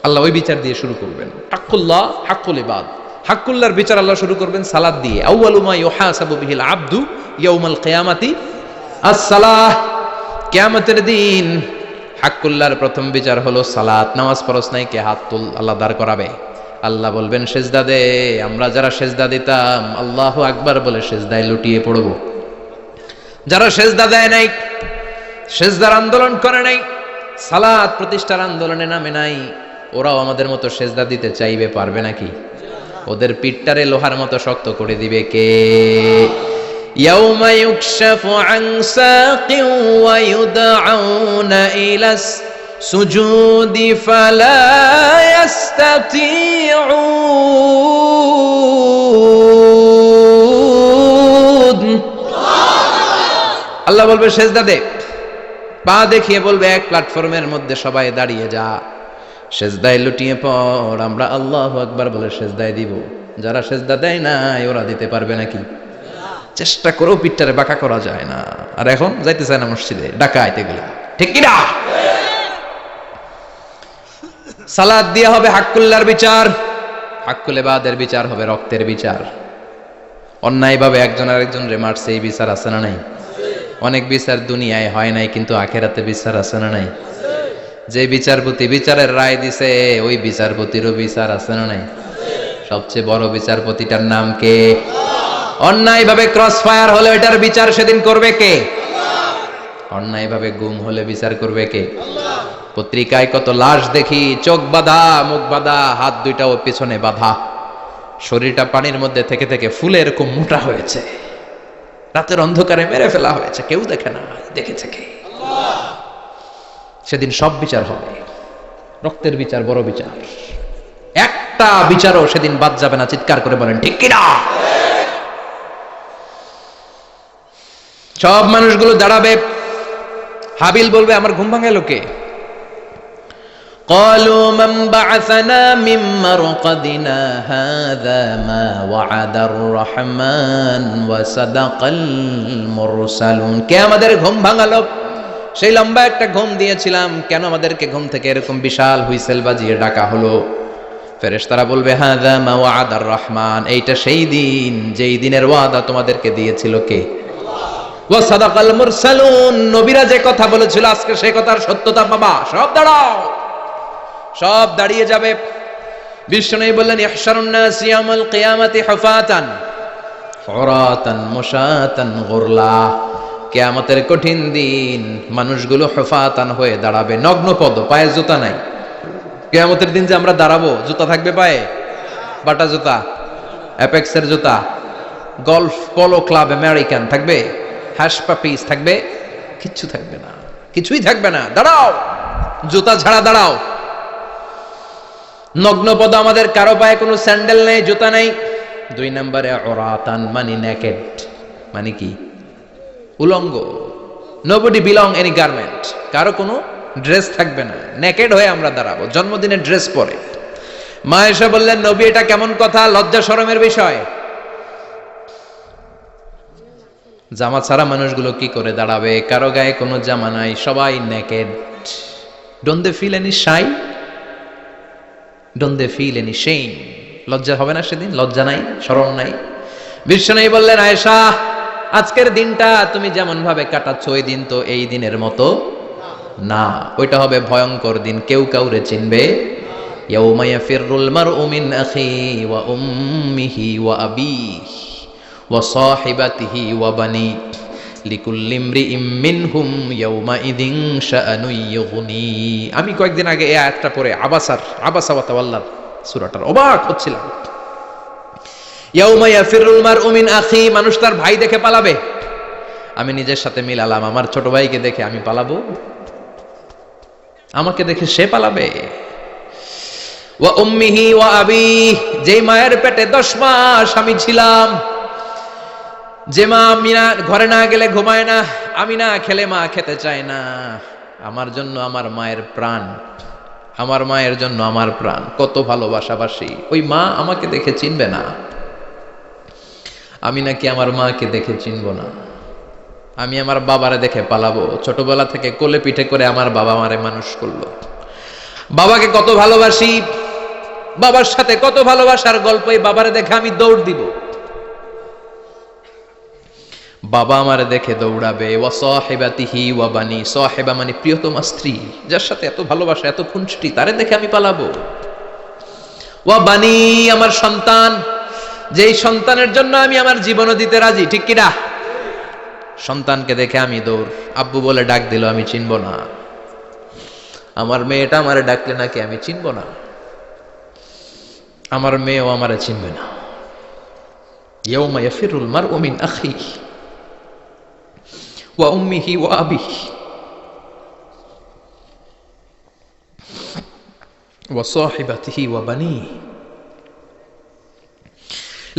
আল্লাহ ওই বিচার দিয়ে শুরু করবেন। হাক্কুল্লাহ হাক্কুল ইবাদ। হাক্কুল্লাহর বিচার আল্লাহ শুরু করবেন সালাত দিয়ে। আউয়ালু মা ইউহাসাবু বিহিল আবদু ইয়াউমাল কিয়ামাতি আস-সালাহ। কিয়ামতের দিন হাক্কুল্লাহর প্রথম বিচার হলো সালাত। নামাজ পড়ছ নাই কে? হাত তুল, আল্লাহ দাঁড় করাবে। আল্লাহ বলবেন সেজদা দে। আমরা যারা সেজদা দিতাম আল্লাহু আকবার বলে সেজদায় লুটিয়ে পড়ব। যারা সেজদা দেয় নাই, সেজদার আন্দোলন করে নাই, সালাত প্রতিষ্ঠার আন্দোলনে নামে নাই, ওরাও আমাদের মতো সেজদা দিতে চাইবে, পারবে নাকি? ওদের পিঠটারে লোহার মতো শক্ত করে দিবে কে? ইয়াউমা ইউকশাফু আন সাকিন ওয়া ইউদআউনা ইলাস সুজুদি ফালা ইস্তাতিউন। আল্লাহ বলবে সেজদা দে। পা দেখিয়ে বলবে এক প্ল্যাটফর্মের মধ্যে সবাই দাঁড়িয়ে যা, সেজদায় লুটিয়ে পড়। আমরা আল্লাহু আকবার বলে সেজদায় দিব। যারা সেজদা দেয় নাই ওরা দিতে পারবে নাকি? চেষ্টা করেও পিঠটারে বাঁকা করা যায় না। আর এখন যাইতে চায় না মসজিদে, ডাকাইতে গেলে, ঠিক কি না? সালাত দিয়া হবে হাক্কুল্লাহর বিচার, হাক্কুল ইবাদের বিচার হবে রক্তের বিচার। অন্যায়ভাবে একজন আরেকজনরে মারছে, এই বিচার আছে না নাই? অনেক বিচার দুনিয়ায় হয় নাই, কিন্তু আখিরাতে বিচার আছে না নাই? যে বিচারপতি বিচারের রায় দিছে ওই বিচারপতিরও বিচার আছে না নাই? সবচেয়ে বড় বিচারপতিটার নাম কে? অন্যায়ভাবে ক্রস ফায়ার হলে এটার বিচার সেদিন করবে কে? অন্যায়ভাবে গুম হলে বিচার করবে কে? পত্রিকায় কত লাশ দেখি, চোখ বাঁধা, মুখ বাঁধা, হাত দুইটাও পিছনে বাঁধা, শরীরটা পানির মধ্যে থেকে থেকে ফুলে এরকম মোটা হয়েছে, রাতের অন্ধকারে মেরে ফেলা হয়েছে, কেউ দেখে না, দেখেছে কে? সেদিন সব বিচার হবে। রক্তের বিচার বড় বিচার। একটা বিচারও সেদিন বাদ যাবে না। চিৎকার করে বলেন ঠিক কিনা? সব মানুষগুলো দাঁড়াবে। হাবিল বলবে আমার ঘুম ভাঙালো কে? قالوا من بعثنا من مرقدنا هذا ما وعد الرحمن وصدق المرسلون। কে আমাদের ঘুম ভাঙালো? সেই লম্বা একটা ঘুম দিয়েছিলাম, কেন আমাদেরকে ঘুম থেকে এরকম বিশাল হুইসেল বাজিয়ে ডাকা হলো? ফেরেশতারা বলবে হাযা মা ওয়া'আদার রহমান, এইটা সেই দিন যেই দিনের ওয়াদা তোমাদেরকে দিয়েছিল কে? ওয়া সাদাকাল মুরসালুন, নবীরা যে কথা বলেছিল আজকে সেই কথার সত্যতা পাবা। সব দাঁড়াও, সব দাঁড়িয়ে যাবে। বিষ্ণু বললেন ইহশারুন নাস ইয়াউমাল কিয়ামাতি হুফাতান উরাতান মুশাতান গুরলা। কিয়ামতের কঠিন দিন মানুষগুলো হুফাতান হয়ে দাঁড়াবে, নগ্ন পদ, পায়ে জুতা নাই। কিয়ামতের দিন যে আমরা দাঁড়াবো, জুতা থাকবে পায়ে? বাটা জুতা, অ্যাপেক্সের জুতা, গলফ পোলো ক্লাব আমেরিকান থাকবে? হ্যাশ পাপিস থাকবে? কিচ্ছু থাকবে না, কিছুই থাকবে না। দাঁড়াও, জুতা ছাড়া দাঁড়াও। নগ্নপদ, আমাদের কারো পায়ে কোনো স্যান্ডেল নেই, জুতা নেই। 2 নম্বরে উরাতান, মানে নেকেড, মানে কি? উলঙ্গ। নোবডি বিলং এনি গার্মেন্ট, কারো কোনো ড্রেস থাকবে না, নেকেড হয়ে আমরা দাঁড়াবো, জন্মদিনের ড্রেস পরে। মা এসে বললেন, নবী এটা কেমন কথা, লজ্জা শরমের বিষয়। জামা ছাড়া মানুষগুলো কি করে দাঁড়াবে? কারো গায়ে কোনো জামা নাই, সবাই naked. Don't they feel any shy? Don't they feel any shame? লজ্জা হবে না সেদিন? লজ্জা নাই, শরম নাই? বিশ্বনবী বললেন, আয়েশা আজকের দিনটা তুমি যেমন ভাবে কাটাচ্ছ ওই দিন তো এই দিনের মতো না, ওইটা হবে ভয়ঙ্কর দিন, কেউ কাউরে চিনবে। ইয়াউমা ইয়াফিরুল মারউ মিন আখিহি ওয়া উম্মিহি ওয়া আবিহি ওয়া সাহিবাতিহি ওয়া বানি লিকুল্লি ইমরিইম মিনহুম ইয়াউমা ইদিন শাআনুন ইউগনি। আমি কয়েকদিন আগে এই আয়াতটা পড়ে আবাসা ওয়া তাওয়াল্লার সূরাটার অবাক হচ্ছিলাম। ইয়াউমা ইয়াফিরুল মারউ মিন আখি, মানুষ তার ভাই দেখে পালাবে। আমি নিজের সাথে মিলালাম, আমার ছোট ভাইকে দেখে আমি পালাবো? আমাকে দেখে সে পালাবে? ওয়া উম্মিহি ওয়া আবিহি, যেই মায়ের পেটে 10 মাস আমি ছিলাম, যে মা আমি না ঘরে না গেলে ঘুমায় না, আমি না খেলে মা খেতে চায় না, আমার জন্য আমার মায়ের প্রাণ, আমার মায়ের জন্য আমার প্রাণ, কত ভালোবাসাবাসি। ওই মা আমাকে দেখে চিনবে না, আমি নাকি আমার মাকে দেখে চিনব না। আমি আমার বাবারে দেখে পালাবো। ছোটবেলা থেকে কোলে পিঠে করে আমার বাবা আমারে মানুষ করলো, বাবাকে কত ভালোবাসি, বাবার সাথে কত ভালোবাসার গল্প, এই বাবারে দেখে আমি দৌড় দিব, বাবা আমারে দেখে দৌড়াবে। ওয়া সাহিবাতিহি ওয়া বানি, সাহিবা মানে প্রিয়তমা স্ত্রী, যার সাথে এত ভালোবাসা এত খুনসুটি, তারে দেখে আমি পালাবো। ওয়া বানি, আমার সন্তান, যেই সন্তানের জন্য আমি আমার জীবনও দিতে রাজি, ঠিক কিনা? সন্তানকে দেখে আমি দৌড়। আব্বু বলে ডাক দিল, আমি চিনব না। আমার মেয়েটা আমারে ডাকলে নাকি আমি চিনব না, আমার মেয়েও আমারে চিনবে না। ইয়াউমা ইয়াফিরুল মারউ মিন আখিহি ওয়া উম্মিহি ওয়া আবিহি ওয়া সাহিবাতিহি ওয়া বানিহি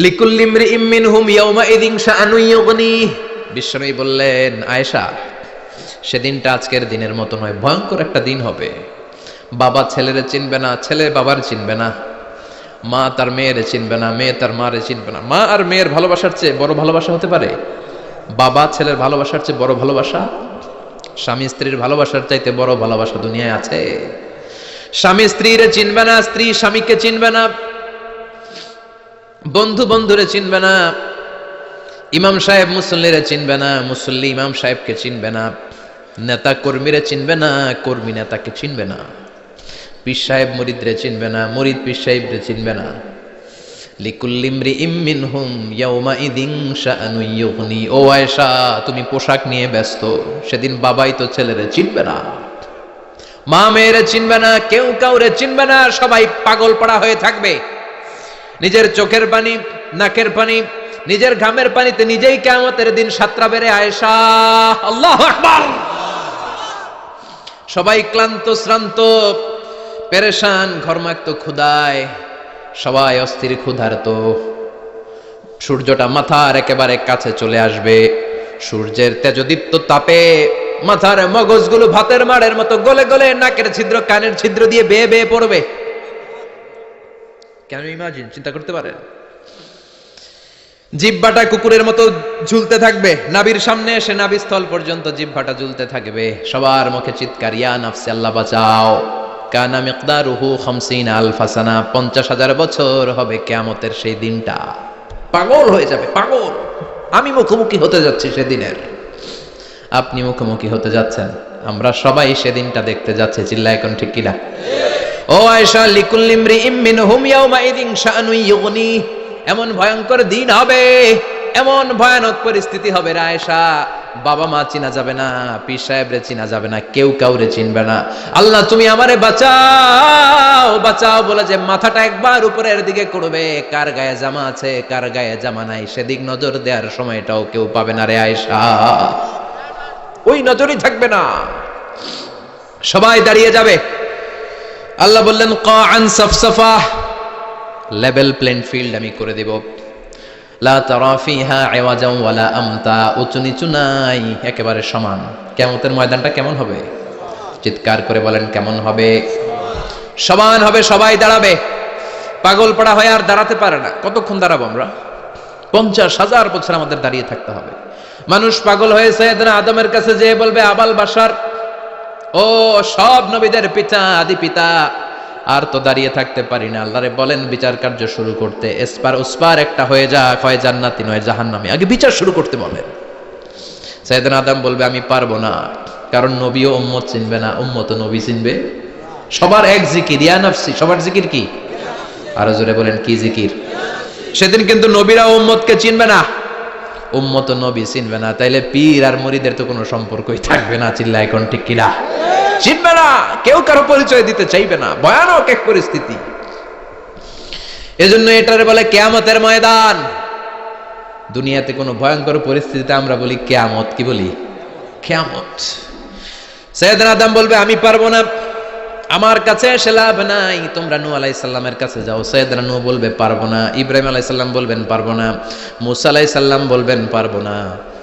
লিকুল্লি ইমরিইম মিনহুম ইয়াউমা ইদিন শাআনুন ইউগনিহি। বিশ্বনবী বললেন, আয়েশা সেদিনটা আজকের দিনের মতো নয়, ভয়ঙ্কর একটা দিন হবে। বাবা ছেলেরে চিনবে না, ছেলে বাবার চিনবে না, মা তার মেয়েরে চিনবে না, মেয়ে তার মারে চিনবে না। মা আর মেয়ের ভালোবাসার চেয়ে বড় ভালোবাসা হতে পারে? বাবা ছেলের ভালোবাসার চেয়ে বড় ভালোবাসা? স্বামী স্ত্রীর ভালোবাসার চাইতে বড় ভালোবাসা দুনিয়ায় আছে? স্বামী স্ত্রীরে চিনবে না, স্ত্রী স্বামীকে চিনবে না, বন্ধু বন্ধুরে চিনবে না, ইমাম সাহেব মুসল্লিরে চিনবে না, মুসল্লি ইমাম সাহেবকে চিনবে না, নেতা কর্মীরে চিনবে না, কর্মী নেতাকে চিনবে না, পীর সাহেব মুরিদরে চিনবে না, মুরিদ পীর সাহেবরে চিনবে না। লিকুল্লি ইমরিইম মিনহুম ইয়াউমা ইদিন শাআনুন ইউগনি। ও আয়েশা, তুমি পোশাক নিয়ে ব্যস্ত, সেদিন বাবাই তো ছেলেরে চিনবে না, মা মেয়েরে চিনবে না, কেউ কাউরে চিনবে না, সবাই পাগল পাড়া হয়ে থাকবে। নিজের চোখের পানি, নাকের পানি, নিজের ঘামের পানিতে নিজেই কিয়ামতের দিন সাতরা বেড়ে। আয়েশা, আল্লাহু আকবার। সবাই ক্লান্ত শ্রান্ত পেরেশান, ঘর্মাক্ত ক্ষুধায়, সবাই অস্থির ক্ষুধার্ত। সূর্যটা মাথার একেবারে কাছে চলে আসবে, সূর্যের তেজদীপ্ত তাপে মাথার মগজগুলো ভাতের মাড়ের মতো গলে গলে নাকের ছিদ্র কানের ছিদ্র দিয়ে বেয়ে বেয়ে পড়বে। কেন ইমাজিন, চিন্তা করতে পারেন? জিহ্বাটা কুকুরের মতো ঝুলতে থাকবে, নাভির সামনে এসে নাভিস্থল পর্যন্ত জিহ্বাটা ঝুলতে থাকবে। সবার মুখে চিৎকার, ইয়া নাফসি, আল্লাহ বাঁচাও। কানা মিকদারুহু 50 আলফা সানা, 50,000 বছর হবে কিয়ামতের সেই দিনটা। পাগল হয়ে যাবে, পাগল। আমি মুখোমুখি হতে যাচ্ছি সেদিনের, আপনি মুখোমুখি হতে যাচ্ছেন, আমরা সবাই সেদিনটা দেখতে যাচ্ছি। চিল্লায় এখন ঠিক কিনা? ও আয়েশা, লিকুল্লি ইমরিইম মিনহুম ইয়াউমা ইদিন শাআনুন ইউগনি। এমন ভয়ঙ্কর দিন হবে, এমন ভয়ানক পরিস্থিতি হবে রে আয়েশা, বাবা মা চিনা যাবে না, পীর সাহেবরে চিনা যাবে না, কেউ কাউরে চিনবে না। আল্লাহ তুমি আমারে বাঁচাও, বাঁচাও বলে যে মাথাটা একবার উপরের দিকে করবে, কার গায়ে জামা আছে কার গায়ে জামা নাই সেদিক নজর দেওয়ার সময়টাও কেউ পাবে না রে আয়েশা, ওই নজরই থাকবে না, সবাই দাঁড়িয়ে যাবে। আল্লাহ বললেন, কাআন সাফসাফা, লেভেল প্লেন ফিল্ড আমি করে দেব। লা তারা ফিহা ইওয়াজান ওয়ালা আমতা, উঁচু নিচু নাই, একেবারে সমান। কিয়ামতের ময়দানটা কেমন হবে? চিৎকার করে বলেন কেমন হবে? সমান হবে, সবাই দাঁড়াবে। পাগল পাড়া হয়ে আর দাঁড়াতে পারে না। কতক্ষণ দাঁড়াবো আমরা? 50,000 বছর আমাদের দাঁড়িয়ে থাকতে হবে। মানুষ পাগল হয়ে সাইয়েদনা আদমের কাছে যেয়ে বলবে, আবাল বাশার, ও সব নবীদের পিতা, আদি পিতা, আর তো দাঁড়িয়ে থাকতে পারি না। আল্লাহরে বলেন বিচার কার্য শুরু করতে। এসপার ওসপার একটা হয়ে যাক, হয় জান্নাতি নয় জাহান্নামী, আগে বিচার শুরু করতে বলেন। সাইয়েদনা আদম বলবে, আমি পারবো না, কারণ নবীও উম্মত চিনবে না, উম্মত নবী চিনবে। সবার এক জিকির, ইয়া নাফসি। সবার জিকির কি? আরো জোরে বলেন, কি জিকির? সেদিন কিন্তু নবীরা উম্মতকে চিনবে না, উম্মত নবী চিনবে না। তাইলে পীর আর মুরিদের তো কোনো সম্পর্কই থাকবে না। চিল্লা এখন ঠিক কিনা? চিনবে না, কেউ কারো পরিচয় দিতে চাইবে না। ভয়ানক এক পরিস্থিতি। এজন্য এটারে বলে কিয়ামতের ময়দান। দুনিয়াতে কোনো ভয়ঙ্কর পরিস্থিতিতে আমরা বলি কিয়ামত। কি বলি? কিয়ামত। সাইয়েদনা আদম বলবে, আমি পারবো না, আমার কাছে এসে লাভ নাই, তোমরা নূহ আলাইহিস সালামের কাছে যাও। সাইয়েদনা নূহ বলবে, পারবো না। ইব্রাহিম আলাইহিস সালাম বলবেন, পারবো না। মূসা আলাইহিস সালাম বলবেন, পারবো না।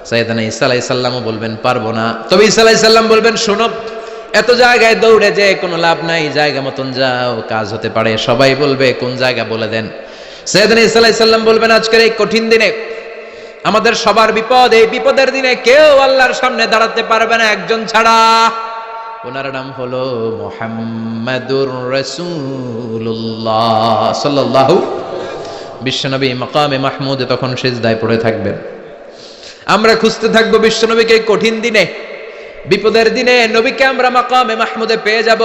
সাইয়েদনা ঈসা আলাইহিস সালামও বলবেন, পারবো না। তবে ঈসা আলাইহিস সালাম বলবেন, শোনো, এত জায়গায় দৌড়ে যে কোনো লাভ নাই, জায়গা মতন যাও, কাজ হতে পারে। সবাই বলবে, কোন জায়গা বলে দেন। সাইয়েদনা ঈসা আলাইহিস সালাম বলবেন, আজকের এই কঠিন দিনে আমাদের সবার বিপদ, এই বিপদের দিনে কেউ আল্লাহর সামনে দাঁড়াতে পারবে না একজন ছাড়া। ওনার নাম হলো মুহাম্মাদুর রাসূলুল্লাহ সাল্লাল্লাহু। বিশ্বনবী মাকামে মাহমুদে তখন সিজদায় পড়ে থাকবেন। আমরা খুঁজতে থাকবো বিশ্বনবীকে কঠিন দিনে, বিপদের দিনে নবীকে আমরা মাকামে মাহমুদে পেয়ে যাব।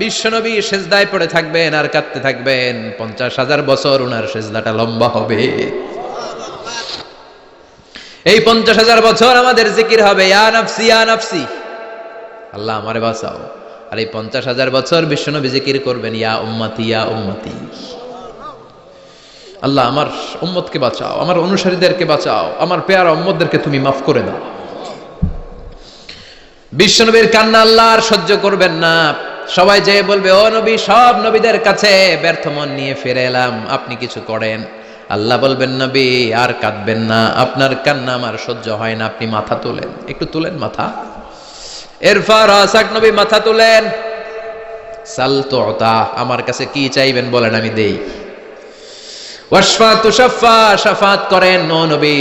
বিশ্বনবী সিজদায় পড়ে থাকবেন আর কাঁদতে থাকবেন। 50,000 বছর ওনার সিজদাটা লম্বা হবে। এই 50,000 বছর আমাদের জিকির হবে, ইয়া নাফসি ইয়া নাফসি, আল্লাহ আমারে বাঁচাও। আর এই 50,000 বছর বিশ্বনবী জিকির করবেন, ইয়া উম্মতি ইয়া উম্মতি, আল্লাহ আমার উম্মতকে বাঁচাও, আমার অনুসারীদেরকে বাঁচাও, আমার পেয়ারা উম্মতদেরকে তুমি মাফ করে দাও। বিশ্বনবীর কান্না আল্লাহ আর সহ্য করবেন না। সবাই যেয়ে বলবে, ও নবী, সব নবীদের কাছে ব্যর্থ মন নিয়ে ফিরে এলাম, আপনি কিছু করেন। আল্লাহ বলবেন, নবী আর কাঁদবেন না, আপনার কান্না আমার সহ্য হয় না, আপনি মাথা তোলেন, একটু তোলেন মাথা। এরফা রাসাক, নবী মাথা তোলেন। সাল তুতা, আমার কাছে কি চাইবেন বলেন, আমি দেই। ওয়াশফা তুশাফা, শাফাত করেন। ও নবী,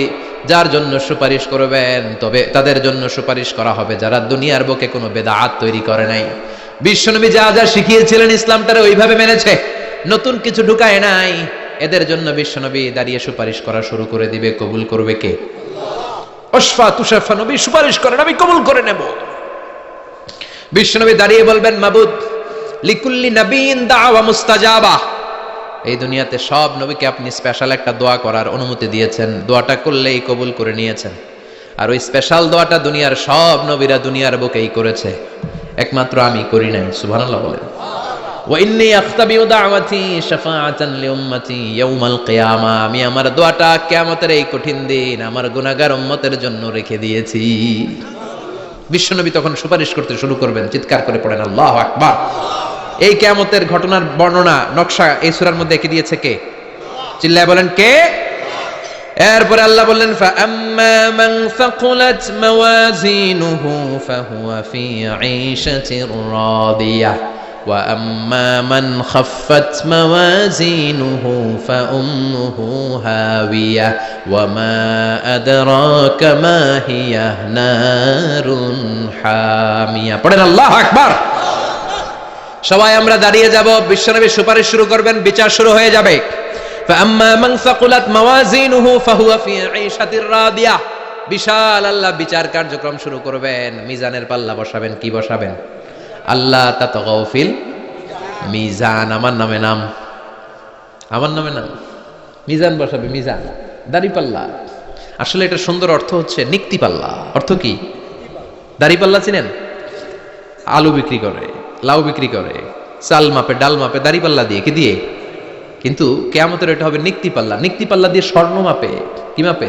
যার জন্য সুপারিশ করবেন, তবে তাদের জন্য সুপারিশ করা হবে যারা দুনিয়ার বুকে কোনো বেদাত তৈরি করে নাই। বিশ্বনবী যা যা শিখিয়েছিলেন ইসলামটারে ওইভাবে মেনেছে, নতুন কিছু ঢুকায় নাই। এদের জন্য বিশ্বনবী দাঁড়িয়ে সুপারিশ করা শুরু করে দিবে। কবুল করবে কে? ওয়াশফা তুশাফা, নবী সুপারিশ করেন, আমি কবুল করে নেব। বিশ্বনবী দাঁড়িয়ে বলবেন, মাবুদ, লিকুল্লি নবীন দাওয়া মুস্তাজাবা। এই দুনিয়াতে সব নবীকে আপনি স্পেশাল একটা দোয়া করার অনুমতি দিয়েছেন, দোয়াটা করলেই কবুল করে নিয়েছেন। আর ওই স্পেশাল দোয়াটা দুনিয়ার সব নবীরা দুনিয়ার বুকেই করেছে, একমাত্র আমি করি নাই। সুবহানাল্লাহ বলেন। ওয়া ইন্নী আখতাবিউ দাওয়াতি শাফাআতান লিউম্মতি ইয়াউমাল কিয়ামা, আমি আমার দোয়াটা কিয়ামতের এই কঠিন দিন আমার গুনাহগার উম্মতের জন্য রেখে দিয়েছি। বিশ্বনবী তখন সুপারিশ করতে শুরু করবেন। চিৎকার করে পড়েন আল্লাহু আকবার। এই কিয়ামতের ঘটনার বর্ণনা নকশা এই সূরার মধ্যে এঁকে দিয়েছে কে? চিল্লায় বলেন কে? এরপরে আল্লাহ বললেন, ফাআম্মা মান সাকুলাত মাওয়াজিনুহু ফাহুয়া ফি ঈশাতির রাদিয়াহ ওয়া আম্মা মান খাফফাত মাওয়াজিনুহু ফাউম্মুহু হাওিয়াহ ওয়া মা আদরাকা মা হিয়া নারুন হামিয়া। পড়েন আল্লাহু আকবার। সবাই আমরা দাঁড়িয়ে যাব, বিশ্বনবী সুপারিশ শুরু করবেন, বিচার শুরু হয়ে যাবে। ফাআম্মা মান সাকুলাত মাওয়াজিনুহু ফাহুয়া ফি ঈশাতির রাদিয়াহ, বিশাল আল্লাহ বিচার কার্যক্রম শুরু করবেন। মিজানের পাল্লা বসাবেন। কি বসাবেন? আল্লাহ তাতগাউ ফিল মিজান। আমার নামে নাম, আমার নামে নাম, মিজান বসাবে। মিজান দাড়ি পাল্লা। আসলে এটা সুন্দর অর্থ হচ্ছে নিক্তি পাল্লা। অর্থ কি? দাড়ি পাল্লা চিনেন? আলু বিক্রি করে, লাউ বিক্রি করে, চাল মাপে, ডাল মাপে, দাড়ি পাল্লা দিয়ে। কি দিয়ে? কিন্তু কিয়ামতের এটা হবে নিক্তি পাল্লা। নিক্তি পাল্লা দিয়ে স্বর্ণ মাপে। কি মাপে?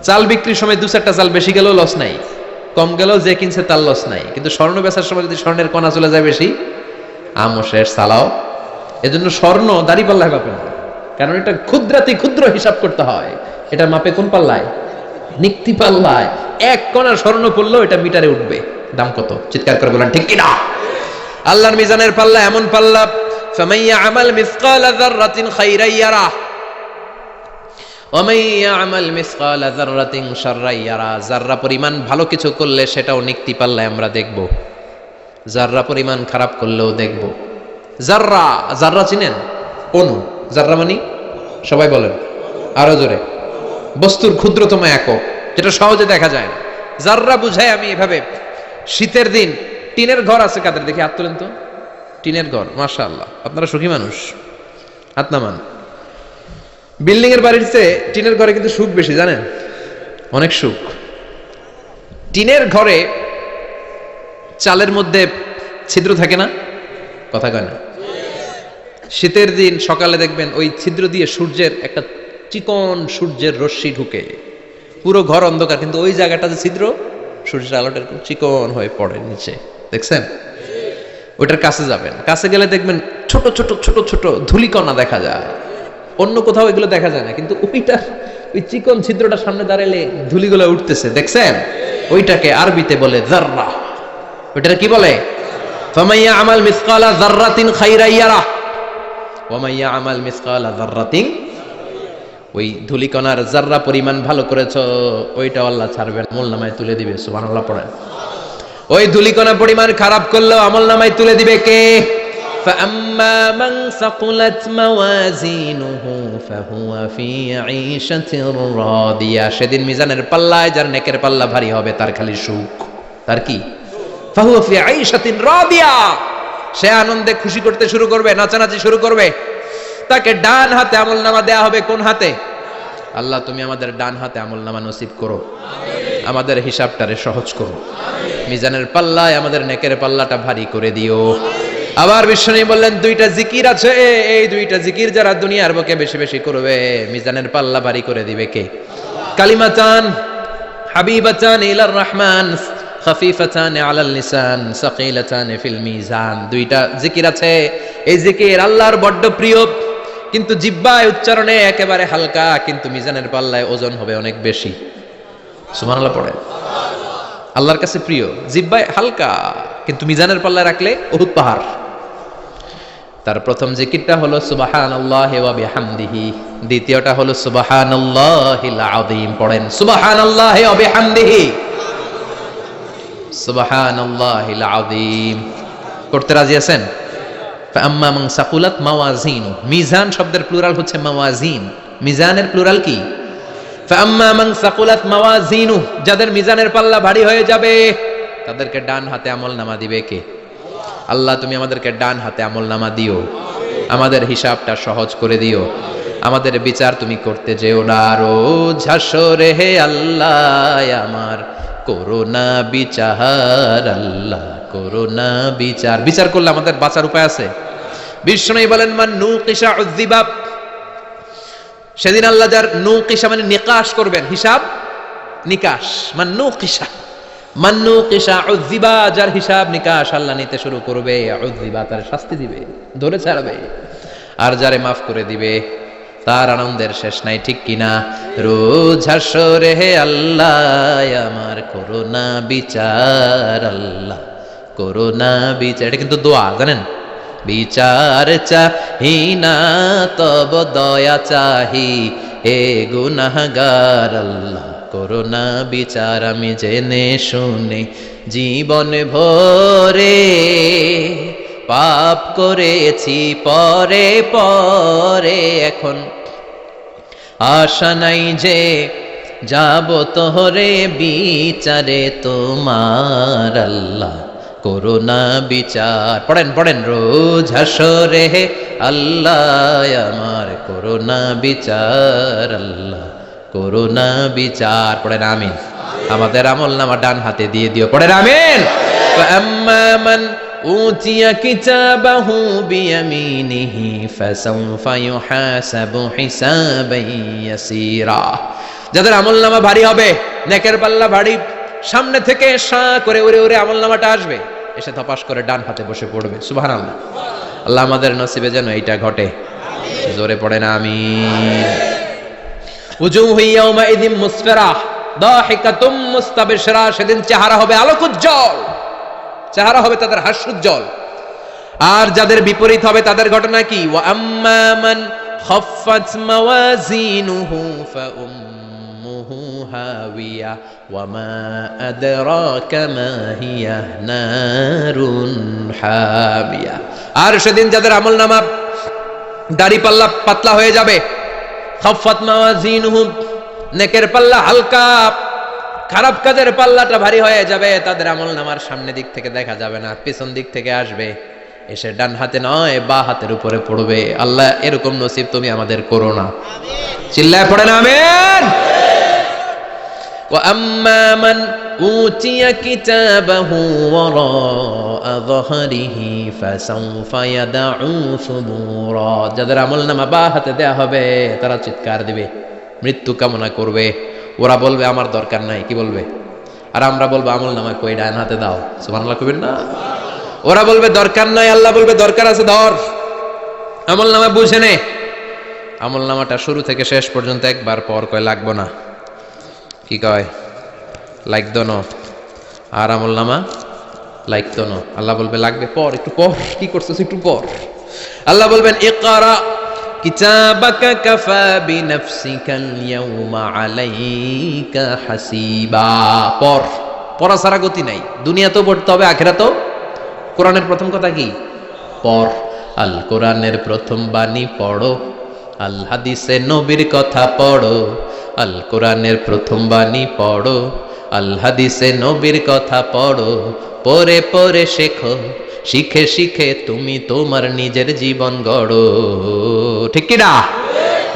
চাল বিক্রির সময় 2-4টা চাল বেশি গেলেও লস নাই, কম গেলেও যে কিনছে তার লস নাই। কিন্তু স্বর্ণ বেচার সময় যদি স্বর্ণের কণা চলে যায় বেশি, আমও শেষ, সালাও। এজন্য স্বর্ণ দাড়ি পাল্লায় মাপে না, কারণ এটা ক্ষুদ্রাতি ক্ষুদ্র হিসাব করতে হয়। এটা মাপে কোন পাল্লায়? নিক্তি পাল্লায়। 1 কণা স্বর্ণ পড়লেও এটা মিটারে উঠবে। দাম কত? চিৎকার করে বলেন ঠিক কিনা? আল্লাহর মিজানের পাল্লা এমন পাল্লা, ফামান ইয়ামাল মিসকালা যাররাতিন খাইরান ইয়ারা ওয়া মান ইয়ামাল মিসকালা যাররাতিন শাররান ইয়ারা। যাররা পরিমাণ ভালো কিছু করলে সেটাও নিক্তি পাল্লায় আমরা দেখব, যাররা পরিমাণ খারাপ করলেও দেখব। যাররা, যাররা চিনেন? অণু। যাররা মানে সবাই বলেন আরো জোরে। বস্তুর ক্ষুদ্রতম একক, যেটা সহজে দেখা যায় না। যাররা বুঝায় আমি এভাবে, শীতের দিন টিনের ঘর আছে কাদের? দেখি হাত তোলেন তো। টিনের ঘর, মাশাআল্লাহ, আপনারা সুখী মানুষ, হাত নামান। বিল্ডিং এর বাড়ির চেয়ে টিনের ঘরে কিন্তু সুখ বেশি, জানেন? অনেক সুখ। টিনের ঘরে চালের মধ্যে ছিদ্র থাকে না? কথা কয় না? শীতের দিন সকালে দেখবেন ওই ছিদ্র দিয়ে সূর্যের একটা চিকন সূর্যের রশ্মি ঢুকে, পুরো ঘর অন্ধকার, কিন্তু ওই জায়গাটা যে ছিদ্র, সূর্যের আলোটা এরকম চিকন হয়ে পড়ে নিচে, দেখছেন? ওইটার কাছে যাবেন, কাছে গেলে দেখবেন ছোট ছোট ছোট ছোট ধূলিকণা দেখা যায়। অন্য কোথাও এগুলো দেখা যায় না, কিন্তু ওইটা, ওই চিকন ছিদ্রটা সামনে দাঁড়ালে ধূলিগুলো উঠতেছে, দেখছেন? ওইটাকে আরবিতে বলে যাররা। ওইটার কি বলে? ফামান ইয়ামাল মিসকালা যাররাতিন খাইরান ইয়ারা ওয়া মান ইয়ামাল মিসকালা যাররাতিন। ওই ধূলিকণার যাররা পরিমাণ ভালো করেছো, ওইটা আল্লাহ ছাড়বেন, আমলনামায় তুলে দিবে। সুবহানাল্লাহ পড়েন। ওই ধূলিকণা পরিমাণ খারাপ করলেও আমলনামায় তুলে দিবে কে? ফাআম্মা মান সাকুলাত মাওয়াজিনুহু ফাহুয়া ফি ঈশাতির রাদিয়া। সেদিন মিজানের পাল্লায় যার নেকের পাল্লা ভারী হবে তার খালি সুখ। তার কি? ফাহুয়া ফি ঈশাতির রাদিয়া। সে আনন্দে খুশি করতে শুরু করবে, নাচানাচি শুরু করবে। তাকে ডান হাতে আমলনামা দেয়া হবে। কোন হাতে? আল্লাহ তুমি আমাদের ডান হাতে আমলনামা নসিব করো, আমাদের হিসাবটারে সহজ করো, মিজানের পাল্লায় আমাদের নেকের পাল্লাটা ভারী করে দিও। আবার বিশ্বনবী বললেন, 2টা জিকির আছে, এই 2টা জিকির যারা দুনিয়ার বুকে বেশি বেশি করবে, মিজানের পাল্লা ভারী করে দিবে কে? কালিমাতান হাবিবাতান ইলার রহমান খাফিফাতান আলাল লিসান সাকিলাতান ফিল মিজান। 2টা জিকির আছে, এই জিকির আল্লাহর বড্ড প্রিয়, কিন্তু জিহ্বায় উচ্চারণে একেবারে হালকা, কিন্তু মিজানের পাল্লায় ওজন হবে অনেক বেশি। সুবহানাল্লাহ পড়ে। আল্লাহর কাছে প্রিয়, জিহ্বায় হালকা, কিন্তু মিজানের পাল্লায় রাখলে উহুদ পাহাড়। তার প্রথম জিকিরটা হলো সুবহানাল্লাহি ওয়া বিহামদিহি, দ্বিতীয়টা হলো সুবহানাল্লাহিল আযীম। পড়েন সুবহানাল্লাহি ওয়া বিহামদিহি, সুবহানাল্লাহিল আযীম। করতে রাজি আছেন? ফাআম্মা মান সাকুলাত মাওয়াজিনু, মিজান শব্দের প্লুরাল হচ্ছে মাওয়াজিন, মিজানের প্লুরাল কি? ফাআম্মা মান সাকুলাত মাওয়াজিনু, যাদের মিজানের পাল্লা ভারী হয়ে যাবে তাদেরকে ডান হাতে আমলনামা দিবে কে? আল্লাহ তুমি আমাদেরকে ডান হাতে আমলনামা দিও, আমাদের হিসাবটা সহজ করে দিও, আমাদের বিচার তুমি করতে যেও না। রোজ হাসরে হে আল্লাহ আমার করোনা বিচার, আল্লাহ করোনা বিচার। বিচার করলে আমাদের বাঁচার উপায় আছে? বিষ্ণু বলেন, মান নুকিশা উযযিবা। সেদিন আল্লাহ যার নুকিশা মানে নিকাশ করবেন, হিসাব নিকাশ। মান নুকিশা উযযিবা, যার হিসাব নিকাশ আল্লাহ নিতে শুরু করবে, উযযিবা তার শাস্তি দিবে, ধরে ছাড়বে। আর যারে মাফ করে দিবে তার আনন্দের শেষ নাই, ঠিক কিনা? রোজ হাসরে হে আল্লাহ আমার করোনা বিচার, আল্লাহ করোনা বিচার। এটা কিন্তু দোয়া, জানেন? বিচার চাহি না তব দয়া চাহি, হে গুনাহগার আল্লাহ করোনা বিচার। আমি জেনে শুনে জীবন ভরে পাপ করেছি পরে পরে, এখন আশা নাই যে যাব তোহরে বিচারে তোমার, আল্লাহ করোনা বিচার। পড়েন পড়েন, রোজ হাসরে হে আল্লাহ আমার করোনা বিচার, আল্লাহ করোনা বিচার। পড়েন আমিন। আমাদের আমলনামা ডান হাতে দিয়ে দিও, পড়েন আমিন। ফাআম্মা মান উতিয়া কিতাবাহু বিয়ামিনিহি ফাসাউফা ইউহাসাবু হিসাবান ইয়াসীরা। যাদের আমলনামা ভারী হবে, নেকের পাল্লা ভারী, সামনে থেকে সা করে উড়ে উড়ে আমলনামাটা আসবে, এসে ধপাস করে ডান হাতে বসে পড়বে। সুবহানাল্লাহ। আল্লাহ আমাদের নসিবে যেন এইটা ঘটে। জোরে পড়েন আমিন। উজুহু ইয়াউমাইযিন মুসফিরাহ দাহিকাতুম মুস্তাবশিরা, সেদিন চেহারা হবে আলোকোজ্জ্বল, চেহারা হবে তাদের হাস্যোজ্জ্বল। আর যাদের বিপরীত হবে তাদের ঘটনা কি? ওয়া আম্মা মান খাফফাত মাওয়াজিনুহু ফাউম্মুহু হাওিয়া ওয়া মা আদরাকা মা হিয়া নারুন হামিয়া। আর সেদিন যাদের আমলনামা দাড়ি পাল্লা পাতলা হয়ে যাবে, খাফফাত মাওয়াজিনুহু নেকের পাল্লা হালকা, খারাপ কাজের পাল্লাটা ভারী হয়ে যাবে, তাদের আমলনামার সামনে দিক থেকে দেখা যাবে না, পিছন দিক থেকে আসবে, এসে ডান হাতে নয় বা হাতের উপরে পড়বে। আল্লাহ এরকম নসিব তুমি আমাদের করো না, চিল্লায় পড়েন আমিন। ওয়া আম্মা মান উতিয়া কিতাবাহু ওয়ারাআ যহরিহি ফাসাউফা ইয়াদউ সুবুরা, যাদের আমলনামা বা হাতে দেয়া হবে তারা চিৎকার দিবে, মৃত্যু কামনা করবে। ওরা বলবে আমার দরকার নাই, কি বলবে? আর আমরা বলবো আমলনামা কই, ডান হাতে দাও, সুবহানাল্লাহ কইবেন না? ওরা বলবে দরকার নাই, আল্লাহ বলবে দরকার আছে, ধর আমলনামা বুঝে নে। আমলনামাটা শুরু থেকে শেষ পর্যন্ত একবার পর কয় লাগবো না, কি কয়? লাগতো না। আর আমলনামা লাগতো না, আল্লাহ বলবে লাগবে, পর একটু পর, কি করছিস একটু পর। আল্লাহ বলবেন ইকরা কিতাবাকা কাফা বিনাফসিকাল ইয়াউমা আলাইকা হাসিবা, পর, পড়া ছাড়া গতি নাই। দুনিয়াতেও পড়তে হবে, আখিরাতেও। কোরআনের প্রথম কথা কি? পড়। আল কোরআনের প্রথম বাণী পড়ো, আল হাদিসে নবীর কথা পড়ো। আল কোরআনের প্রথম বাণী পড়ো, আল হাদিসে নবীর কথা পড়ো। পড়ে পড়ে শেখো, শিখে শিখে তুমি তোমার নিজের জীবন গড়ো। ঠিক কি না?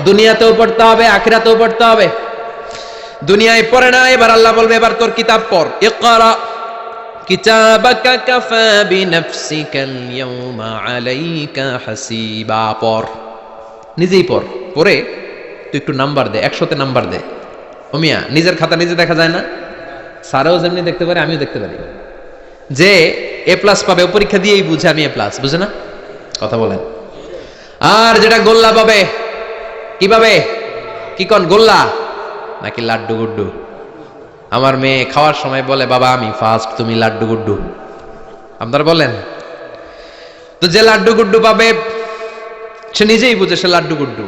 দুনিয়াতেও পড়তে হবে, আখিরাতেও পড়তে হবে। দুনিয়ায় পড়ে না, এবার আল্লাহ বলবে এবার তোর কিতাব পড়। ইকরা কিতাবাকা কাফা বিনাফসিকাল ইয়াউমা আলাইকা হাসিবা, পড়, নিজেই পড়। পড়ে তুই একটু নাম্বার দে, 100তে নাম্বার দে। ও মিয়া, নিজের খাতা নিজে দেখা যায় না? স্যারও যেমনি দেখতে পারে, আমিও দেখতে পারি। যে এ প্লাস পাবে ও পরীক্ষা দিয়েই বুঝে আমি এ প্লাস, বুঝে না? কথা বলেন। আর যেটা গোল্লা পাবে, কি পাবে? কি কোন গোল্লা নাকি লাড্ডু গুড্ডু? আমার মেয়ে খাওয়ার সময় বলে বাবা আমি ফার্স্ট, তুমি লাড্ডু গুড্ডু। আপনারা বলেন তো, যে লাড্ডু গুড্ডু পাবে সে নিজেই বুঝে সে লাড্ডু গুড্ডু,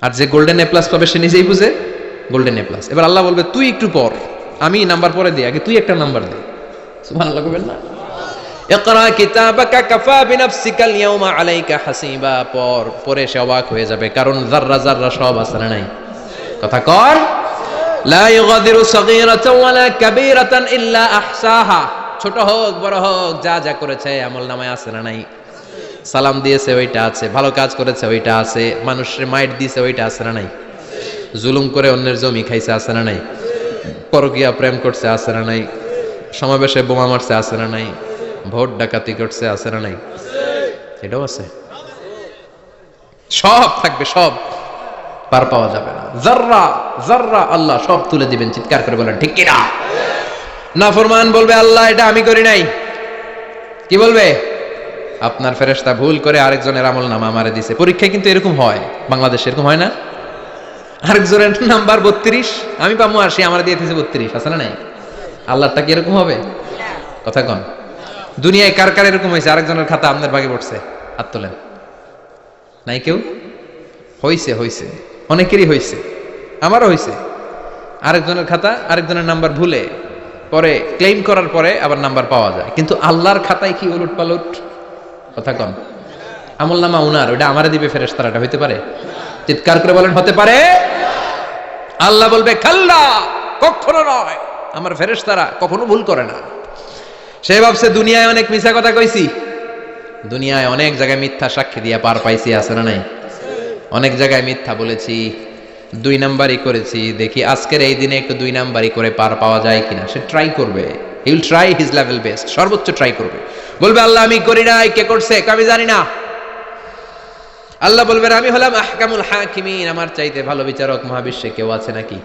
আর যে গোল্ডেন এ প্লাস পাবে সে নিজেই বুঝে গোল্ডেন এ প্লাস। এবার আল্লাহ বলবে তুই একটু পর, আমি নাম্বার পরে দিই, আগে তুই একটা নাম্বার দে। সুবহানাল্লাহ কইবেন না? ইকরা কিতাবাকা কাফা বিনাফসিকাল ইয়াউমা আলাইকা হাসিবা, পর। পরে সে অবাক হয়ে যাবে, কারণ যাররা যাররা সব আছে না নাই? কথা কর। লা ইউগাদিরু সাগীরাতান ওয়ালা কাবীরাতান ইল্লা আহসাহা, ছোট হোক বড় হোক যা যা করেছে আমলনামায় আছে না নাই? সালাম দিয়েছে ওইটা আছে, ভালো কাজ করেছে ওইটা আছে, মানুষের মাইট দিয়েছে ওইটা আছে না নাই? জুলুম করে অন্যের জমি খাইছে আছে না নাই? পরকীয়া প্রেম করছে আছে না নাই? সমাবেশে বোমা মারছে আছে না নাই? ভোট ডাকাতি করছে আছে না নাই? এটাও আছে, সব থাকবে, সব পার পাওয়া যাবে না। যাররা যাররা আল্লাহ সব তুলে দিবেন, চিৎকার করে বলেন ঠিক কিনা? নাফরমান বলবে আল্লাহ এটা আমি করি নাই। কি বলবে? আপনার ফেরেশতা ভুল করে আরেকজনের আমলনামা আমারে দিছে। পরীক্ষায় কিন্তু এরকম হয়, বাংলাদেশে এরকম হয় না? আরেকজনের নাম্বার 32, আমি পাবো 80, আমার দিয়ে দিয়েছে 32, আছে না নাই? আল্লাহটা কি এরকম হবে? কথা কন। দুনিয়ায় কার কার এরকম হয়েছে আরেকজনের খাতা আপনার ভাগে পড়ছে? হাত তোলেন। নাই কেউ? হইছে, হইছে, অনেকেরই হইছে, আমারও হইছে। আরেকজনের খাতা আরেকজনের নাম্বার ভুলে পরে ক্লেম করার পরে আবার নাম্বার পাওয়া যায়, কিন্তু আল্লাহর খাতায় কি উলট পালট? কথা কন। আমলনামা উনার, ওটা আমারে দিবে ফেরেশতারা, এটা হইতে পারে? চিৎকার করে বলেন হতে পারে? আল্লাহ বলবে খাল্লা, কখনো নয়, আমার ফেরেশতারা কখনো ভুল করে না। সে ভাবছে দুনিয়ায় অনেক মিথ্যা কথা কইছি, দুনিয়ায় অনেক জায়গায় মিথ্যা সাক্ষী দিয়ে পার পাইছি, আছে না নাই? অনেক জায়গায় মিথ্যা বলেছি, 2 নাম্বারই করেছি, দেখি আজকের এই দিনে একটু 2 নাম্বারই করে পার পাওয়া যায় কিনা। সে ট্রাই করবে, he will try his level best, সর্বোচ্চ ট্রাই করবে। বলবে আল্লাহ আমি করি নাই, কে করছে আমি জানি না। আল্লাহ বলবেন আমি হলাম আহকামুল হাকিমিন, আমার চাইতে ভালো বিচারক মহাবিশ্বে কেউ আছে নাকি?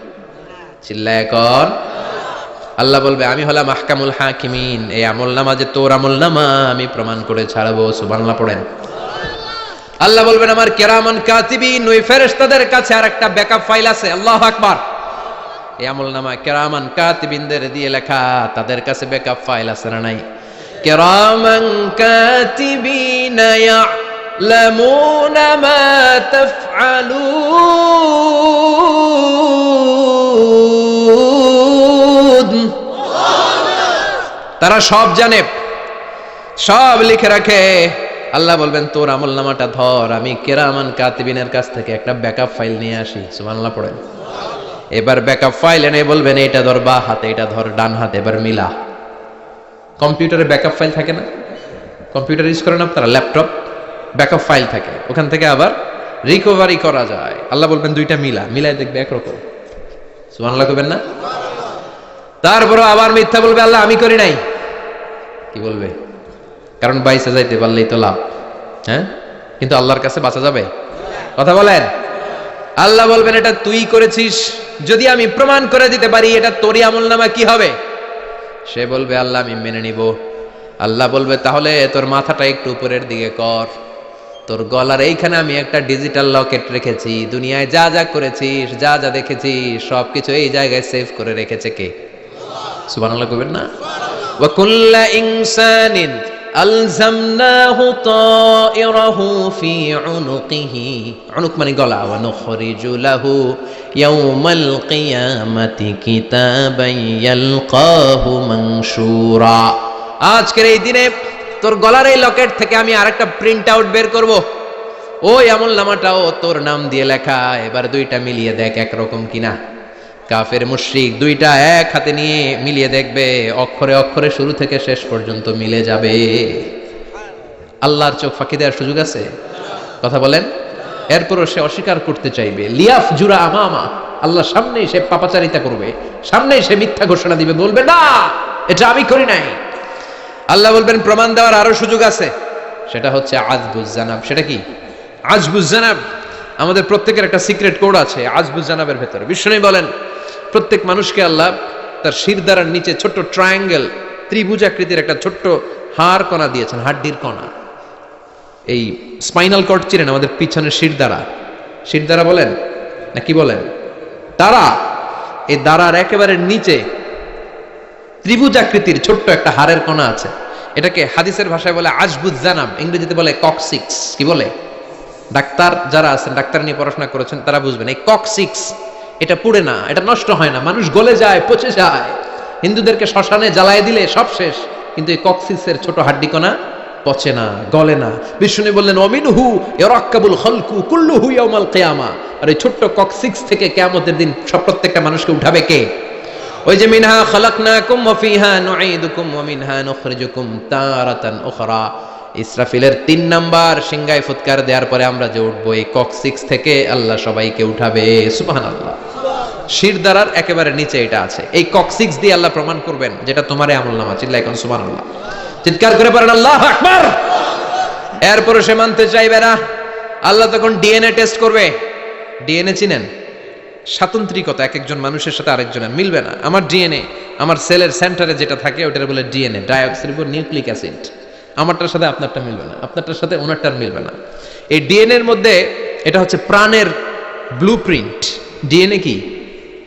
চিল্লায় কর। আল্লাহ বলবে আমি হলাম আহকামুল হাকিমিন, এই আমলনামা যে তোর আমলনামা আমি প্রমাণ করে ছাড়বো। সুবহানাল্লাহ পড়েন। আল্লাহ বলবেন আমার কিরামান কাতিবিন, ওই ফেরেশতাদের কাছে আর একটা ব্যাকআপ ফাইল আছে। আল্লাহু আকবার। এই আমলনামা কিরামান কাতিবিনদের দিয়ে লেখা, তাদের কাছে ব্যাকআপ ফাইল আছে না নাই? কিরামান কাতিবিন ইয়ালামুনা মা তাফআলুন। তারা সব জানে, সব লিখে রাখে। আল্লাহ বলবেন তোর আমলনামাটা ধর, আমি কিরামান কাতিবিনের কাছ থেকে একটা ব্যাকআপ ফাইল নিয়ে আসি। সুবহানাল্লাহ পড়েন। এবার ব্যাকআপ ফাইল এনে বলবেন এটা ধর বা হাতে, এটা ধর ডান হাতে, এবার মিলা। কম্পিউটারে ব্যাকআপ ফাইল থাকে না? কম্পিউটার ইউজ করেন আপনারা, ল্যাপটপ, ব্যাকআপ ফাইল থাকে, ওখান থেকে আবার রিকভারি করা যায়। আল্লাহ বলবেন দুইটা মিলা, মিলাই দেখবে একরকম। সুবহানাল্লাহ কইবেন না? তারপরে আবার মিথ্যা বলবে, আল্লাহ আমি করি নাই। কি বলবে? কারণ বাইসে যাইতে পারলেই তো লাভ। হ্যাঁ, কিন্তু আল্লাহর কাছে বাঁচা যাবে? কথা বলেন। আল্লাহ বলবেন এটা তুই করেছিস, যদি আমি প্রমাণ করে দিতে পারি এটা তোরই আমলনামা, কি হবে? সে বলবে আল্লাহ আমি মেনে নিব। আল্লাহ বলবে তাহলে তোর মাথাটা একটু উপরের দিকে কর, তোর গলার এইখানে আমি একটা ডিজিটাল লকেট রেখেছি, দুনিয়ায় যা যা করেছিস, যা যা দেখেছিস সবকিছু এই জায়গায় সেভ করে রেখেছে কে? সুবহানাল্লাহ কইবেন না? ওয়া কুল্লা ইনসানিন আলজামনাহু তায়রাহু ফি উনুকিহি, উনুক মানে গলা, ওয়া নুখরিজু লাহু ইয়াউমাল কিয়ামাতি কিতাবান ইয়ালকাহু মানশুরা। আজকের এই দিনে তোর গলার এই লকেট থেকে আমি আরেকটা প্রিন্ট আউট বের করব, ওই আমলনামাটাও তোর নাম দিয়ে লেখা। এবার দুইটা মিলিয়ে দেখ একরকম কিনা। কাফের মুশরিক দুইটা এক হাতে নিয়ে মিলিয়ে দেখবে, অক্ষরে অক্ষরে শুরু থেকে শেষ পর্যন্ত মিলে যাবে। আল্লাহর চোখ ফাঁকি দেওয়ার সুযোগ আছে? কথা বলেন। এরপরও সে অস্বীকার করতে চাইবে। লিয়াফ জুরা আমামা, আল্লাহ সামনেই সে পাপাচারিতা করবে, সামনেই সে মিথ্যা ঘোষণা দিবে, বলবে না এটা আমি করি নাই। আল্লাহ বলবেন প্রমাণ দেওয়ার আরো সুযোগ আছে, সেটা হচ্ছে আজবুজ জানাব। সেটা কি? আজবুজ জানাব। আমাদের প্রত্যেকের একটা সিক্রেট কোড আছে আজবুজ জানাবের ভেতরে। বিষ্ণু বলেন প্রত্যেক মানুষকে আল্লাহ তার শিরদাঁড়ার নিচে ছোট্ট ট্রায়াঙ্গেল, ত্রিভুজাকৃতির একটা ছোট্ট হাড় কণা দিয়েছেন, হাড্ডির কণা। এই স্পাইনাল কর্ড চিনেন, আমাদের পিছনের শিরদাঁড়া, শিরদাঁড়া বলেন না কি বলেন? তারা, এই দাঁড়ার একেবারে নিচে ত্রিভুজাকৃতির ছোট্ট একটা হাড়ের কণা আছে। এটাকে হাদিসের ভাষায় বলে আজবুজ জানাব, ইংরেজিতে বলে ককসিক্স। কি বলে? ডাক্তার যারা আছেন, ডাক্তার নিয়ে পড়াশোনা করেছেন তারা বুঝবেন। এই ককসিক্স এটা পুড়ে না, এটা নষ্ট হয় না, মানুষ গলে যায়, পচে যায়। হিন্দুদেরকে শ্মশানে জ্বালায় দিলে সব শেষ, কিন্তু এই ককসিক্সের ছোট হাড্ডি কণা পচে না, গলে না। বিষ্ণু বললেন অমিনহু ইয়ারাক্কাবুল খালকু কুল্লুহু ইয়াউমাল কিয়ামা। আর এই ছোট্ট ককসিক্স থেকে কিয়ামতের দিন সব প্রত্যেকটা মানুষকে উঠাবে কে? ওই যে মিনহা খালাকনাকুম ওয়া ফিহা নুঈদুকুম ওয়া মিনহা নুখরিজুকুম তারাতান উখরা। ইসরাফিলের 3 নাম্বার সিংহায় ফুৎকার দেওয়ার পরে আমরা যে উঠবো, এই ককসিক্স থেকে আল্লাহ সবাইকে উঠাবে। সুবহানাল্লাহ। শিরদাঁড়ার একেবারে নিচে এটা আছে। এই ককসিক্স দিয়ে আল্লাহ প্রমাণ করবেন যেটা তোমারই আমলনামা। চিল্লায় এখন সুবহানাল্লাহ, চিৎকার করে পড়েন আল্লাহু আকবার। এরপরে সে মানতে চাইবে না। আল্লাহ তখন ডিএনএ টেস্ট করবে। ডিএনএ চিনেন? স্বাতন্ত্রিকতা, এক একজন মানুষের সাথে আরেকজনের মিলবে না। আমার ডিএনএ, আমার সেলের সেন্টারে যেটা থাকে ওটার বলে ডিএনএ, ডাইঅক্সিরিবো নিউক্লিক অ্যাসিড। আমারটার সাথে আপনারটা মিলবে না, আপনারটার সাথে ওনারটার মিলবে না। এই ডিএনএ এর মধ্যে এটা হচ্ছে প্রাণের ব্লুপ্রিন্ট। ডিএনএ কি?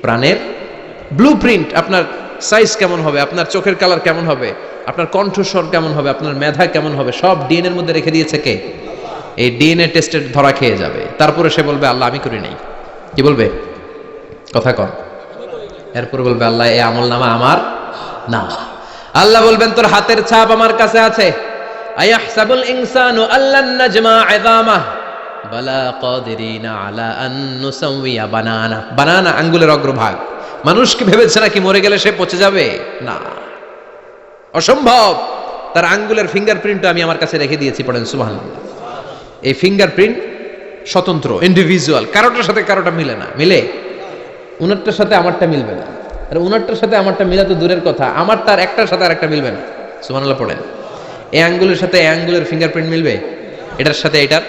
প্রাণের ব্লুপ্রিন্ট। আপনার সাইজ কেমন হবে, আপনার চোখের কালার কেমন হবে, আপনার কণ্ঠস্বর কেমন হবে, আপনার মেধা কেমন হবে, সব ডিএনএ এর মধ্যে রেখে দিয়েছে কে? এই ডিএনএ টেস্টের ধরা খেয়ে যাবে। তারপরে সে বলবে আল্লাহ আমি করি নাই। কি বলবে? কথা কন। এরপরে বলবে আল্লাহ এই আমলনামা আমার না। আল্লাহ বলবেন তোর হাতের ছাপ আমার কাছে আছে। আয়াহসাবুল ইনসানু আল্লান নাজমা ইযামা বালা কাদিরিনা আলা আন নুসাওয়িয়া বানানা। বানানা আঙ্গুলের অগ্রভাগ। মানুষ কি ভেবেছে নাকি মরে গেলে সে পচে যাবে? না, অসম্ভব। তার আঙ্গুলের ফিঙ্গারপ্রিন্টটা আমি আমার কাছে রেখে দিয়েছি। পড়েন সুবহানাল্লাহ। এই ফিঙ্গারপ্রিন্ট স্বতন্ত্র, ইন্ডিভিজুয়াল, কারোটার সাথে কারোটা মিলে না। মিলে? উনারটার সাথে আমারটা মিলবে না। আর উনারটার সাথে আমারটা মিলা তো দূরের কথা, আমার তার একটার সাথে আরেকটা মিলবে না। সুবহানাল্লাহ পড়েন। এই আঙ্গুলের সাথে এই আঙ্গুলের ফিঙ্গারপ্রিন্ট মিলবে? এটার সাথে এটার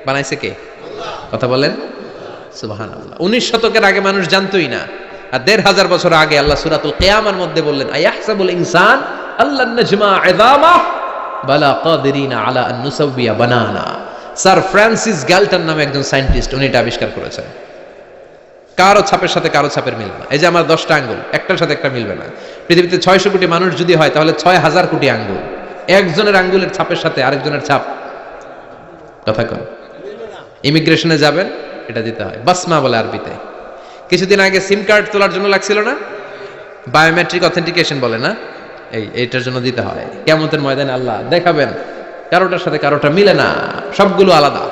বানাইছে কে? কথা বলেন সুবহানাল্লাহ। 19 শতকের আগে মানুষ জানতোই না। আর 1500 বছর আগে আল্লাহ সূরাতুল কিয়ামার মধ্যে বললেন আয়াহসাবুল ইনসান আল্লান নাজমা ইযামা বালা কাদিরিনা আলা আন নুসাওয়িয়া বানানা। স্যার ফ্রান্সিস গ্যালটন নামে একজন সায়েন্টিস্ট, উনি এটা আবিষ্কার করেছেন। কারো ছাপের সাথে কারো ছাপের মিলবে না। এই যে আমার 10টা আঙ্গুল, একটার সাথে একটা মিলবে না। পৃথিবীতে 600 কোটি মানুষ যদি হয় তাহলে 6000 কোটি আঙ্গুল, একজনের আঙ্গুলের ছাপের সাথে আরেকজনের ছাপ কথা কন। ইমিগ্রেশনে যাবেন, এটা দিতে হয়, বাসমা বলে আরবিতে। কিছুদিন আগে সিম কার্ড তোলার জন্য লাগছিল না, বায়োমেট্রিক অথেন্টিকেশন বলে না, এইটার জন্য দিতে হয়। কিয়ামতের ময়দানে আল্লাহ দেখাবেন কারোটার সাথে কারোটা মিলে না, সবগুলো আলাদা।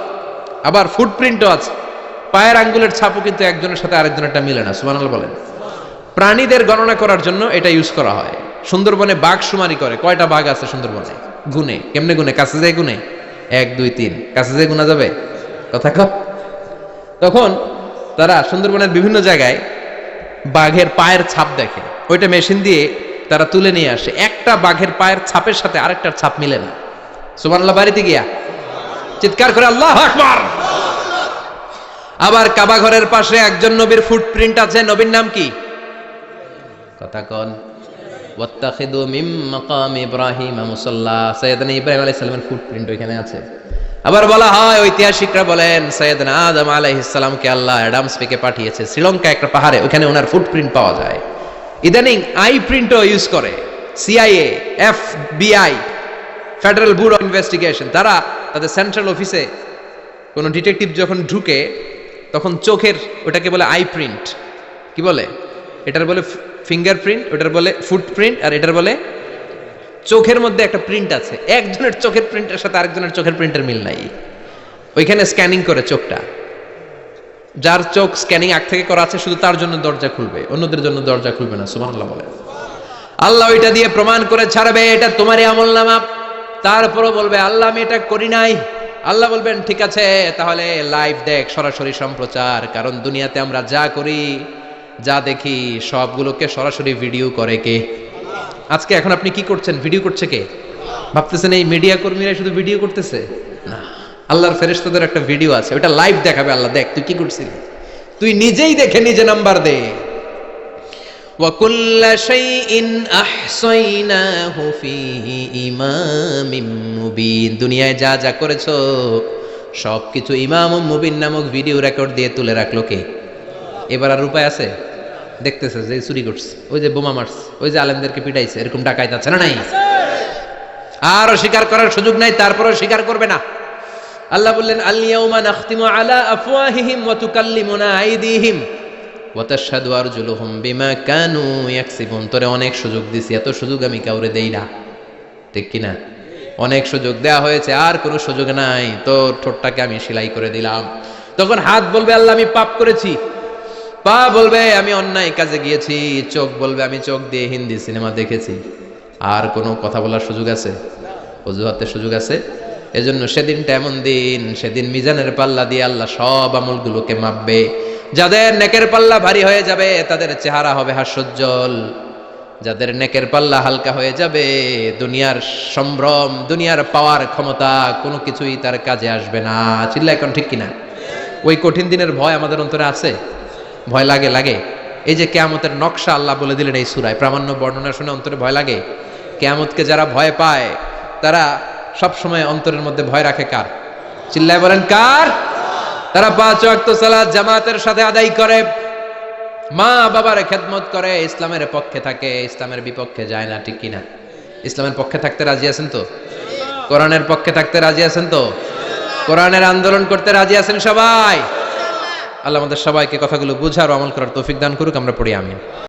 আবার ফুটপ্রিন্টও আছে, পায়ের আঙ্গুলের ছাপও কিন্তু একজনের সাথে আরেকজনেরটা মিলে না। সুবহানাল্লাহ বলেন। প্রাণীদের গণনা করার জন্য এটা ইউজ করা হয়। সুন্দরবনে বাঘ শুমারি করে, কয়টা বাঘ আছে সুন্দরবনে গুনে, কেমনে গুনে? কাছে যায় গুনে, 1 2 3, কাছে যায় গুনা যাবে কথা কও। তখন তারা সুন্দরবনের বিভিন্ন জায়গায় বাঘের পায়ের ছাপ দেখে, ওইটা মেশিন দিয়ে তারা তুলে নিয়ে আসে। একটা বাঘের পায়ের ছাপের সাথে আরেকটার ছাপ মিলে না। সুবহানাল্লাহ বাড়িতে গিয়া চিৎকার করে আল্লাহু আকবার। আবার কাবা ঘরের পাশে একজন নবীর ফুটপ্রিন্ট আছে, নবীর নাম কি কথা কন? ওয়াত্তাখিদু মিন মাকাম ইব্রাহিম মুসাল্লা, সাইয়েদনা ইব্রাহিম আলাইহিস সালামের ফুটপ্রিন্ট ওইখানে আছে। আবার বলা হয়, ঐতিহাসিকরা বলেন সাইয়েদনা আদম আলাইহিস সালামকে আল্লাহ অ্যাডামস পেকে পাঠিয়েছে শ্রীলঙ্কা একটা পাহাড়ে, ওখানে ওনার ফুটপ্রিন্ট পাওয়া যায়। ইদানিং আই প্রিন্টও ইউজ করে CIA, FBI, federal bureau of investigation. তারা তাদের সেন্ট্রাল অফিসে কোন ডিটেকটিভ যখন ঢুকে তখন চোখের, ওটাকে বলে আই প্রিন্ট, কি বলে? এটার বলে ফিঙ্গারপ্রিন্ট, ওটার বলে ফুটপ্রিন্ট, আর এটার বলে চোখের মধ্যে একটা প্রিন্ট আছে। একজনের চোখের প্রিন্টের সাথে আরেকজনের চোখের প্রিন্টের মিল নাই। ওইখানে স্ক্যানিং করে চোখটা, যার চোখ স্ক্যানিং আগ থেকে করা আছে শুধু তার জন্য দরজা খুলবে, অন্যদের জন্য দরজা খুলবে না। সুবহানাল্লাহ বলে। আল্লাহ ওইটা দিয়ে প্রমাণ করে ছাড়বে এটা তোমারই আমলনামা। তারপরও বলবে আল্লাহ আমি এটা করি নাই। আল্লাহ বলবেন ঠিক আছে, তাহলে লাইভ দেখ, সরাসরি সম্প্রচার। কারণ দুনিয়াতে আমরা যা করি, যা দেখি, সবগুলোকে সরাসরি ভিডিও করে কে? আজকে এখন আপনি কি করছেন, ভিডিও করছে কে? ভাবতেছেন এই মিডিয়া কর্মীরা শুধু ভিডিও করতেছে? না, আল্লাহর ফেরেশতাদের একটা ভিডিও আছে, ওটা লাইভ দেখাবে। আল্লাহ দেখ তুই কি করছিলি, তুই নিজেই দেখে নিজে নাম্বার দে। ওয়া কুল্লা শাইইন আহসাইনাহু ফি ইমামিম মুবিন। দুনিয়ায় যা যা করেছো সবকিছু ইমামুম মুবিন নামক ভিডিও রেকর্ড দিয়ে তুলে রাখলো কে? এবার আর উপায় আছে? দেখতেছে যে চুরি করছে, ওই যে বোমা মারছে, ওই যে আলেমদেরকে পিটাইছে, এরকম ডাকাইত আছে না নাই? আর স্বীকার করার সুযোগ নাই, তারপরেও স্বীকার করবে না। আল্লাহ বললেন আল ইয়াউমা নাখতিমু আলা আফওয়াহিহিম ওয়া তুকাল্লিমুনা আইদিহিম ওয়া তাশহাদু আরজুলুহুম বিমা কানু ইয়াকসিবুন। তোরে অনেক সুযোগ দিছি, এত সুযোগ আমি কাউরে দেই না, ঠিক কি না? অনেক সুযোগ দেয়া হয়েছে, আর কোনো সুযোগ নাই, তোর ঠোঁটটাকে আমি সেলাই করে দিলাম। তখন হাত বলবে আল্লাহ আমি পাপ করেছি, পা বলবে আমি অন্যায় কাজে গিয়েছি, চোখ বলবে আমি চোখ দিয়ে হিন্দি সিনেমা দেখেছি। আর কোনো কথা বলার সুযোগ আছে? অজুহাতের সুযোগ আছে? এজন্য সেদিনটা এমন দিন, সেদিন মিজানের পাল্লা দিয়ে আল্লাহ সব আমলগুলোকে মাপবে। যাদের নেকের পাল্লা ভারী হয়ে যাবে তাদের চেহারা হবে হাস্যোজ্জ্বল, যাদের নেকের পাল্লা হালকা হয়ে যাবে দুনিয়ার সম্ভ্রম, দুনিয়ার পাওয়ার ক্ষমতা কোনো কিছুই তার কাজে আসবে না। চিল্লা এখন ঠিক কিনা? ওই কঠিন দিনের ভয় আমাদের অন্তরে আছে? ভয় লাগে? লাগে। এই যে কিয়ামতের নকশা আল্লাহ বলে দিলেন এই সূরায়, প্রামাণ্য বর্ণনা শুনে অন্তরে ভয় লাগে? কিয়ামতকে যারা ভয় পায় তারা সব সময় অন্তরের মধ্যে ভয় রাখে কার? চিল্লায় বলেন কার? তারা 5 ওয়াক্ত সালাত জামাতের সাথে আদায় করে, মা বাবার খেদমত করে, ইসলামের পক্ষে থাকে, ইসলামের বিপক্ষে যায় না, ঠিক কিনা? ইসলামের পক্ষে থাকতে রাজি আছেন তো? কোরআনের পক্ষে থাকতে রাজি আছেন তো? কোরআনের আন্দোলন করতে রাজি আছেন সবাই? আল্লাহ আমাদের সবাইকে কথাগুলো বুঝার ও আমল করার তৌফিক দান করুক। আমরা পড়ি আমিন।